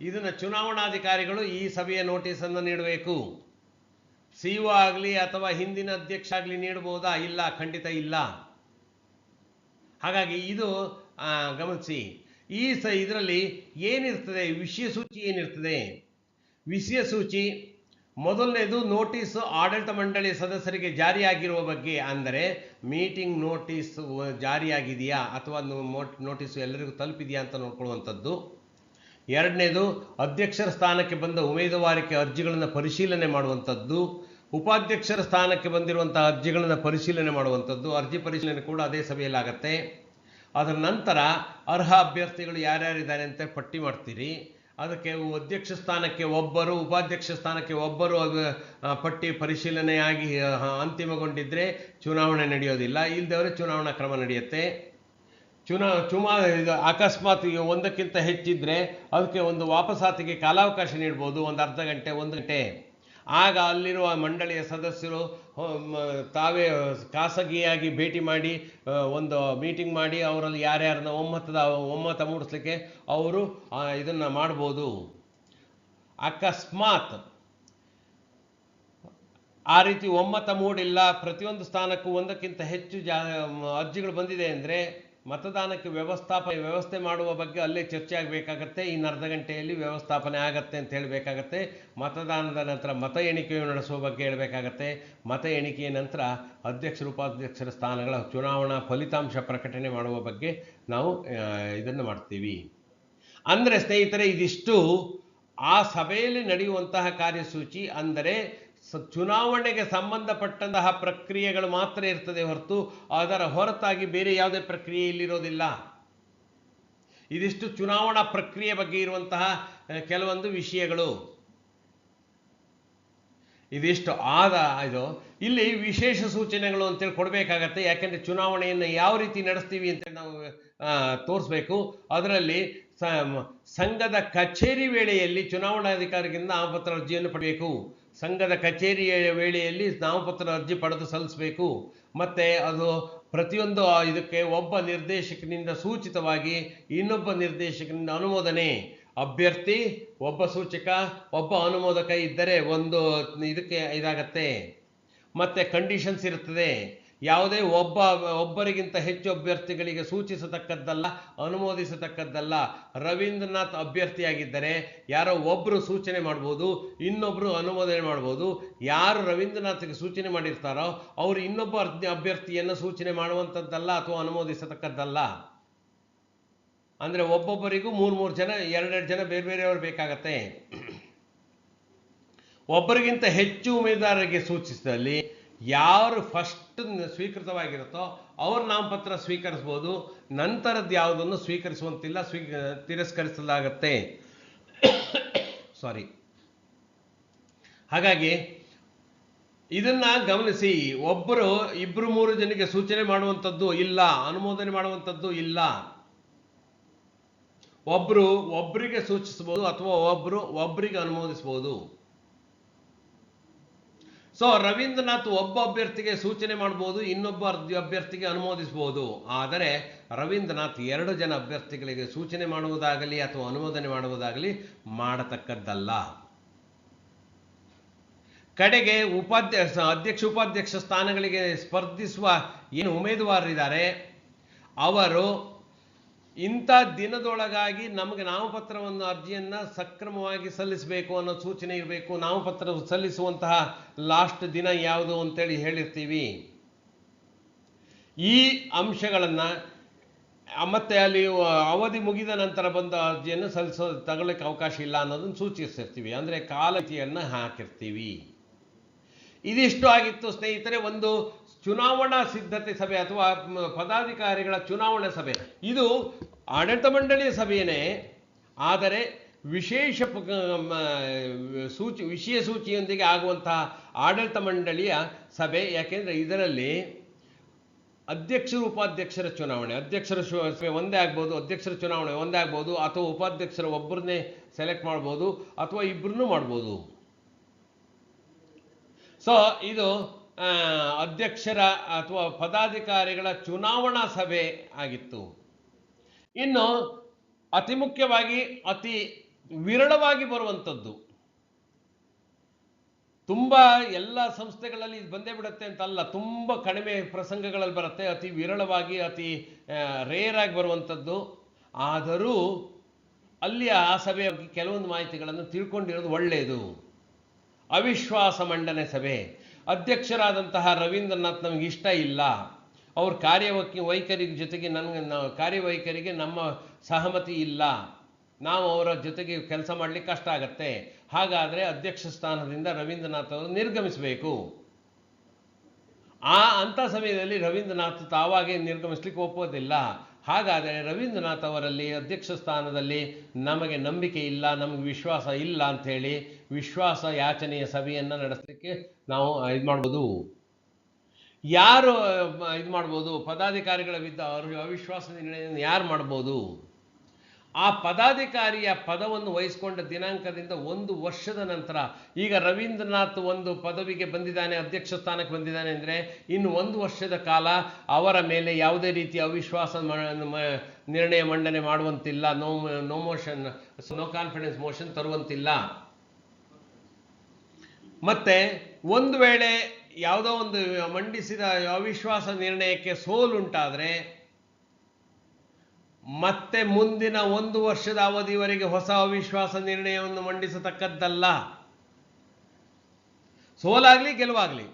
ಇದನ್ನು ಚುನಾವಣಾಧಿಕಾರಿಗಳು ಈ ಸಭೆಯ ನೋಟಿಸನ್ನು ನೀಡಬೇಕು. ಸಿಒ ಆಗಲಿ ಅಥವಾ ಹಿಂದಿನ ಅಧ್ಯಕ್ಷ ಆಗಲಿ ನೀಡಬಹುದಾ? ಇಲ್ಲ, ಖಂಡಿತ ಇಲ್ಲ. ಹಾಗಾಗಿ ಇದು ಗಮನಿಸಿ. ಇದರಲ್ಲಿ ಏನಿರ್ತದೆ, ವಿಷಯ ಸೂಚಿ ಏನಿರ್ತದೆ? ವಿಷಯ ಸೂಚಿ ಮೊದಲನೇದು ನೋಟಿಸ್ ಆಡಳಿತ ಮಂಡಳಿ ಸದಸ್ಯರಿಗೆ ಜಾರಿಯಾಗಿರುವ ಬಗ್ಗೆ, ಅಂದರೆ ಮೀಟಿಂಗ್ ನೋಟಿಸ್ ಜಾರಿಯಾಗಿದೆಯಾ ಅಥವಾ ನೋಟಿಸು ಎಲ್ಲರಿಗೂ ತಲುಪಿದೆಯಾ ಅಂತ ನೋಡ್ಕೊಳ್ಳುವಂಥದ್ದು. ಎರಡನೇದು ಅಧ್ಯಕ್ಷರ ಸ್ಥಾನಕ್ಕೆ ಬಂದ ಉಮೇದುವಾರಿಕೆ ಅರ್ಜಿಗಳನ್ನು ಪರಿಶೀಲನೆ ಮಾಡುವಂಥದ್ದು. ಉಪಾಧ್ಯಕ್ಷರ ಸ್ಥಾನಕ್ಕೆ ಬಂದಿರುವಂತಹ ಅರ್ಜಿಗಳನ್ನು ಪರಿಶೀಲನೆ ಮಾಡುವಂಥದ್ದು. ಅರ್ಜಿ ಪರಿಶೀಲನೆ ಕೂಡ ಅದೇ ಸಭೆಯಲ್ಲಿ ಆಗುತ್ತೆ. ಅದರ ನಂತರ ಅರ್ಹ ಅಭ್ಯರ್ಥಿಗಳು ಯಾರ್ಯಾರಿದ್ದಾರೆ ಅಂತ ಪಟ್ಟಿ ಮಾಡ್ತೀರಿ. ಅದಕ್ಕೆ ಅಧ್ಯಕ್ಷ ಸ್ಥಾನಕ್ಕೆ ಒಬ್ಬರು, ಉಪಾಧ್ಯಕ್ಷ ಸ್ಥಾನಕ್ಕೆ ಒಬ್ಬರು ಪಟ್ಟಿ ಪರಿಶೀಲನೆಯಾಗಿ ಅಂತಿಮಗೊಂಡಿದ್ದರೆ ಚುನಾವಣೆ ನಡೆಯೋದಿಲ್ಲ. ಇಲ್ಲದವರೆ ಚುನಾವಣಾ ಕ್ರಮ ನಡೆಯುತ್ತೆ. ಅಕಸ್ಮಾತ್ ಒಂದಕ್ಕಿಂತ ಹೆಚ್ಚಿದ್ರೆ ಅದಕ್ಕೆ ಒಂದು ವಾಪಸಾತಿಗೆ ಕಾಲಾವಕಾಶ ನೀಡ್ಬೋದು, ಒಂದು ಅರ್ಧ ಗಂಟೆ, 1 ಗಂಟೆ. ಆಗ ಅಲ್ಲಿರುವ ಮಂಡಳಿಯ ಸದಸ್ಯರು ತಾವೇ ಖಾಸಗಿಯಾಗಿ ಭೇಟಿ ಮಾಡಿ ಒಂದು ಮೀಟಿಂಗ್ ಮಾಡಿ ಅವರಲ್ಲಿ ಯಾರ್ಯಾರನ್ನ ಒಮ್ಮತ ಮೂಡಿಸ್ಲಿಕ್ಕೆ ಅವರು ಇದನ್ನು ಮಾಡ್ಬೋದು. ಅಕಸ್ಮಾತ್ ಆ ರೀತಿ ಒಮ್ಮತ ಮೂಡಿಲ್ಲ, ಪ್ರತಿಯೊಂದು ಸ್ಥಾನಕ್ಕೂ ಒಂದಕ್ಕಿಂತ ಹೆಚ್ಚು ಅರ್ಜಿಗಳು ಬಂದಿದೆ ಅಂದರೆ ಮತದಾನಕ್ಕೆ ವ್ಯವಸ್ಥೆ ಮಾಡುವ ಬಗ್ಗೆ ಅಲ್ಲೇ ಚರ್ಚೆ ಆಗಬೇಕಾಗತ್ತೆ. ಇನ್ನು ಅರ್ಧ ಗಂಟೆಯಲ್ಲಿ ವ್ಯವಸ್ಥಾಪನೆ ಆಗತ್ತೆ ಅಂತ ಹೇಳಬೇಕಾಗತ್ತೆ. ಮತದಾನದ ನಂತರ ಮತ ಎಣಿಕೆಯನ್ನು ನಡೆಸುವ ಬಗ್ಗೆ ಹೇಳಬೇಕಾಗತ್ತೆ. ಮತ ಎಣಿಕೆಯ ನಂತರ ಅಧ್ಯಕ್ಷರು ಉಪಾಧ್ಯಕ್ಷರ ಸ್ಥಾನಗಳ ಚುನಾವಣಾ ಫಲಿತಾಂಶ ಪ್ರಕಟಣೆ ಮಾಡುವ ಬಗ್ಗೆ ನಾವು ಇದನ್ನು ಮಾಡ್ತೀವಿ. ಅಂದರೆ ಸ್ನೇಹಿತರೆ, ಇದಿಷ್ಟು ಆ ಸಭೆಯಲ್ಲಿ ನಡೆಯುವಂತಹ ಕಾರ್ಯಸೂಚಿ. ಅಂದರೆ ಚುನಾವಣೆಗೆ ಸಂಬಂಧಪಟ್ಟಂತಹ ಪ್ರಕ್ರಿಯೆಗಳು ಮಾತ್ರ ಇರ್ತದೆ ಹೊರತು ಅದರ ಹೊರತಾಗಿ ಬೇರೆ ಯಾವುದೇ ಪ್ರಕ್ರಿಯೆ ಇಲ್ಲಿರೋದಿಲ್ಲ. ಇದಿಷ್ಟು ಚುನಾವಣಾ ಪ್ರಕ್ರಿಯೆ ಬಗ್ಗೆ ಇರುವಂತಹ ಕೆಲವೊಂದು ವಿಷಯಗಳು. ಇದಿಷ್ಟು ಇದು ಇಲ್ಲಿ ವಿಶೇಷ ಸೂಚನೆಗಳು ಅಂತೇಳಿ ಕೊಡಬೇಕಾಗತ್ತೆ. ಯಾಕೆಂದರೆ ಚುನಾವಣೆಯನ್ನು ಯಾವ ರೀತಿ ನಡೆಸ್ತೀವಿ ಅಂತೇಳಿ ನಾವು ತೋರಿಸ್ಬೇಕು. ಅದರಲ್ಲಿ ಸಂಘದ ಕಚೇರಿ ವೇಳೆಯಲ್ಲಿ ಚುನಾವಣಾಧಿಕಾರಿಗಳಿಂದ ನಾಮಪತ್ರ ಅರ್ಜಿಯನ್ನು ಪಡೆಯಬೇಕು. ಸಂಘದ ಕಚೇರಿಯ ವೇಳೆಯಲ್ಲಿ ನಾಮಪತ್ರ ಅರ್ಜಿ ಪಡೆದು ಸಲ್ಲಿಸಬೇಕು. ಮತ್ತು ಅದು ಪ್ರತಿಯೊಂದು ಇದಕ್ಕೆ ಒಬ್ಬ ನಿರ್ದೇಶಕನಿಂದ ಸೂಚಿತವಾಗಿ ಇನ್ನೊಬ್ಬ ನಿರ್ದೇಶಕನಿಂದ ಅನುಮೋದನೆ. ಅಭ್ಯರ್ಥಿ, ಒಬ್ಬ ಸೂಚಕ, ಒಬ್ಬ ಅನುಮೋದಕ ಇದ್ದರೆ ಒಂದು ಇದಕ್ಕೆ ಇದಾಗತ್ತೆ. ಮತ್ತು ಕಂಡೀಷನ್ಸ್ ಇರುತ್ತದೆ. ಯಾವುದೇ ಒಬ್ಬರಿಗಿಂತ ಹೆಚ್ಚು ಅಭ್ಯರ್ಥಿಗಳಿಗೆ ಸೂಚಿಸತಕ್ಕದ್ದಲ್ಲ, ಅನುಮೋದಿಸತಕ್ಕದ್ದಲ್ಲ. ರವೀಂದ್ರನಾಥ್ ಅಭ್ಯರ್ಥಿಯಾಗಿದ್ದರೆ ಯಾರೋ ಒಬ್ಬರು ಸೂಚನೆ ಮಾಡ್ಬೋದು, ಇನ್ನೊಬ್ಬರು ಅನುಮೋದನೆ ಮಾಡ್ಬೋದು. ಯಾರು ರವೀಂದ್ರನಾಥ್ಗೆ ಸೂಚನೆ ಮಾಡಿರ್ತಾರೋ ಅವರು ಇನ್ನೊಬ್ಬ ಅಭ್ಯರ್ಥಿಯನ್ನು ಸೂಚನೆ ಮಾಡುವಂಥದ್ದಲ್ಲ ಅಥವಾ ಅನುಮೋದಿಸತಕ್ಕದ್ದಲ್ಲ. ಅಂದರೆ ಒಬ್ಬೊಬ್ಬರಿಗೂ 3 ಜನ, 2 ಜನ ಬೇರೆ ಬೇರೆಯವರು ಬೇಕಾಗತ್ತೆ. ಒಬ್ಬರಿಗಿಂತ ಹೆಚ್ಚು ಉಮೇದುವಾರರಿಗೆ ಸೂಚಿಸಿದಲ್ಲಿ ಯಾರು ಫಸ್ಟ್ ಸ್ವೀಕೃತವಾಗಿರುತ್ತೋ ಅವ್ರ ನಾಮಪತ್ರ ಸ್ವೀಕರಿಸ್ಬೋದು. ನಂತರದ್ದು ಯಾವುದನ್ನು ಸ್ವೀಕರಿಸುವಂತಿಲ್ಲ, ತಿರಸ್ಕರಿಸಲಾಗತ್ತೆ. ಸಾರಿ. ಹಾಗಾಗಿ ಇದನ್ನ ಗಮನಿಸಿ. ಒಬ್ಬರು 2-3 ಜನಕ್ಕೆ ಸೂಚನೆ ಮಾಡುವಂಥದ್ದು ಇಲ್ಲ, ಅನುಮೋದನೆ ಮಾಡುವಂಥದ್ದು ಇಲ್ಲ. ಒಬ್ಬರಿಗೆ ಸೂಚಿಸಬಹುದು ಅಥವಾ ಒಬ್ಬರಿಗೆ ಅನುಮೋದಿಸಬಹುದು. ಸೊ ರವೀಂದ್ರನಾಥ್ ಒಬ್ಬ ಅಭ್ಯರ್ಥಿಗೆ ಸೂಚನೆ ಮಾಡಬಹುದು, ಇನ್ನೊಬ್ಬ ಅಭ್ಯರ್ಥಿಗೆ ಅನುಮೋದಿಸಬಹುದು. ಆದರೆ ರವೀಂದ್ರನಾಥ್ 2 ಜನ ಅಭ್ಯರ್ಥಿಗಳಿಗೆ ಸೂಚನೆ ಮಾಡುವುದಾಗಲಿ ಅಥವಾ ಅನುಮೋದನೆ ಮಾಡುವುದಾಗಲಿ ಮಾಡತಕ್ಕದ್ದಲ್ಲ. ಕಡೆಗೆ ಅಧ್ಯಕ್ಷ ಉಪಾಧ್ಯಕ್ಷ ಸ್ಥಾನಗಳಿಗೆ ಸ್ಪರ್ಧಿಸುವ ಏನು ಉಮೇದುವಾರರಿದ್ದಾರೆ ಅವರು ಇಂಥ ದಿನದೊಳಗಾಗಿ ನಮಗೆ ನಾಮಪತ್ರವನ್ನು ಅರ್ಜಿಯನ್ನು ಸಕ್ರಮವಾಗಿ ಸಲ್ಲಿಸಬೇಕು ಅನ್ನೋ ಸೂಚನೆ ಇರಬೇಕು. ನಾಮಪತ್ರ ಸಲ್ಲಿಸುವಂತಹ ಲಾಸ್ಟ್ ದಿನ ಯಾವುದು ಅಂತೇಳಿ ಹೇಳಿರ್ತೀವಿ. ಈ ಅಂಶಗಳನ್ನು ಮತ್ತೆ ಅಲ್ಲಿ ಅವಧಿ ಮುಗಿದ ನಂತರ ಬಂದ ಅರ್ಜಿಯನ್ನು ತಗೊಳ್ಳಕ್ಕೆ ಅವಕಾಶ ಇಲ್ಲ ಅನ್ನೋದನ್ನು ಸೂಚಿಸಿರ್ತೀವಿ. ಅಂದರೆ ಕಾಲಮಿತಿಯನ್ನು ಹಾಕಿರ್ತೀವಿ. ಇದಿಷ್ಟು ಆಗಿತ್ತು ಸ್ನೇಹಿತರೆ ಒಂದು ಚುನಾವಣಾ ಸಿದ್ಧತೆ ಸಭೆ ಅಥವಾ ಪದಾಧಿಕಾರಿಗಳ ಚುನಾವಣಾ ಸಭೆ. ಇದು ಆಡಳಿತ ಮಂಡಳಿಯ ಸಭೆಯೇ, ಆದರೆ ವಿಶೇಷ ವಿಷಯ ಸೂಚಿಯೊಂದಿಗೆ ಆಗುವಂತಹ ಆಡಳಿತ ಮಂಡಳಿಯ ಸಭೆ. ಯಾಕೆಂದರೆ ಇದರಲ್ಲಿ ಅಧ್ಯಕ್ಷರು ಉಪಾಧ್ಯಕ್ಷರ ಚುನಾವಣೆ, ಅಧ್ಯಕ್ಷರ ಒಂದೇ ಆಗ್ಬೋದು, ಅಧ್ಯಕ್ಷರ ಚುನಾವಣೆ ಒಂದೇ ಆಗ್ಬೋದು, ಅಥವಾ ಉಪಾಧ್ಯಕ್ಷರ ಒಬ್ಬರನ್ನೇ ಸೆಲೆಕ್ಟ್ ಮಾಡ್ಬೋದು, ಅಥವಾ ಇಬ್ಬರನ್ನೂ ಮಾಡ್ಬೋದು. ಸೊ ಇದು ಅಧ್ಯಕ್ಷರ ಅಥವಾ ಪದಾಧಿಕಾರಿಗಳ ಚುನಾವಣಾ ಸಭೆ ಆಗಿತ್ತು. ಇನ್ನು ಅತಿ ಮುಖ್ಯವಾಗಿ ಅತಿ ವಿರಳವಾಗಿ ಬರುವಂಥದ್ದು, ತುಂಬ ಎಲ್ಲ ಸಂಸ್ಥೆಗಳಲ್ಲಿ ಇದು ಬಂದೇ ಬಿಡುತ್ತೆ ಅಂತಲ್ಲ, ತುಂಬ ಕಡಿಮೆ ಪ್ರಸಂಗಗಳಲ್ಲಿ ಬರುತ್ತೆ, ಅತಿ ವಿರಳವಾಗಿ ಅತಿ ರೇರ್ ಆಗಿ ಬರುವಂಥದ್ದು. ಆದರೂ ಅಲ್ಲಿ ಆ ಸಭೆಯ ಬಗ್ಗೆ ಕೆಲವೊಂದು ಮಾಹಿತಿಗಳನ್ನು ತಿಳ್ಕೊಂಡಿರೋದು ಒಳ್ಳೆಯದು. ಅವಿಶ್ವಾಸ ಮಂಡನೆ ಸಭೆ. ಅಧ್ಯಕ್ಷರಾದಂತಹ ರವೀಂದ್ರನಾಥ್ ನಮಗೆ ಇಷ್ಟ ಇಲ್ಲ, ಅವ್ರ ಕಾರ್ಯವೈಖರಿ ಜೊತೆಗೆ ಕಾರ್ಯವೈಖರಿಗೆ ನಮ್ಮ ಸಹಮತಿ ಇಲ್ಲ, ನಾವು ಅವರ ಜೊತೆಗೆ ಕೆಲಸ ಮಾಡಲಿಕ್ಕೆ ಕಷ್ಟ ಆಗತ್ತೆ, ಹಾಗಾದರೆ ಅಧ್ಯಕ್ಷ ಸ್ಥಾನದಿಂದ ರವೀಂದ್ರನಾಥ್ ಅವರು ನಿರ್ಗಮಿಸಬೇಕು. ಅಂಥ ಸಮಯದಲ್ಲಿ ರವೀಂದ್ರನಾಥ್ ತಾವಾಗೇ ನಿರ್ಗಮಿಸ್ಲಿಕ್ಕೆ ಒಪ್ಪೋದಿಲ್ಲ. ಹಾಗಾದರೆ ರವೀಂದ್ರನಾಥ್ ಅವರಲ್ಲಿ ಅಧ್ಯಕ್ಷ ಸ್ಥಾನದಲ್ಲಿ ನಮಗೆ ನಂಬಿಕೆ ಇಲ್ಲ, ನಮಗೆ ವಿಶ್ವಾಸ ಇಲ್ಲ ಅಂಥೇಳಿ ವಿಶ್ವಾಸ ಯಾಚನೆಯ ಸಭೆಯನ್ನು ನಡೆಸಲಿಕ್ಕೆ ನಾವು ಇದು ಮಾಡ್ಬೋದು. ಯಾರು ಇದು ಮಾಡ್ಬೋದು? ಪದಾಧಿಕಾರಿಗಳ ವಿರುದ್ಧ ಅವಿಶ್ವಾಸ ನಿರ್ಣಯವನ್ನು ಯಾರು ಮಾಡ್ಬೋದು? ಆ ಪದಾಧಿಕಾರಿಯ ಪದವನ್ನು ವಹಿಸಿಕೊಂಡ ದಿನಾಂಕದಿಂದ 1 ವರ್ಷದ ನಂತರ, ಈಗ ರವೀಂದ್ರನಾಥ್ ಒಂದು ಪದವಿಗೆ ಬಂದಿದ್ದಾನೆ, ಅಧ್ಯಕ್ಷ ಸ್ಥಾನಕ್ಕೆ ಬಂದಿದ್ದಾನೆ ಅಂದರೆ ಇನ್ನು 1 ವರ್ಷದ ಕಾಲ ಅವರ ಮೇಲೆ ಯಾವುದೇ ರೀತಿಯ ಅವಿಶ್ವಾಸ ನಿರ್ಣಯ ಮಂಡನೆ ಮಾಡುವಂತಿಲ್ಲ, no motion, no confidence motion ತರುವಂತಿಲ್ಲ. ಮತ್ತೆ ಒಂದು ವೇಳೆ ಯಾವುದೋ ಒಂದು ಮಂಡಿಸಿದ ಅವಿಶ್ವಾಸ ನಿರ್ಣಯಕ್ಕೆ ಸೋಲುಂಟಾದರೆ ಮತ್ತೆ ಮುಂದಿನ 1 ವರ್ಷದ ಅವಧಿವರೆಗೆ ಹೊಸ ಅವಿಶ್ವಾಸ ನಿರ್ಣಯವನ್ನು ಮಂಡಿಸತಕ್ಕದ್ದಲ್ಲ. ಸೋಲಾಗ್ಲಿ ಗೆಲುವಾಗ್ಲಿ,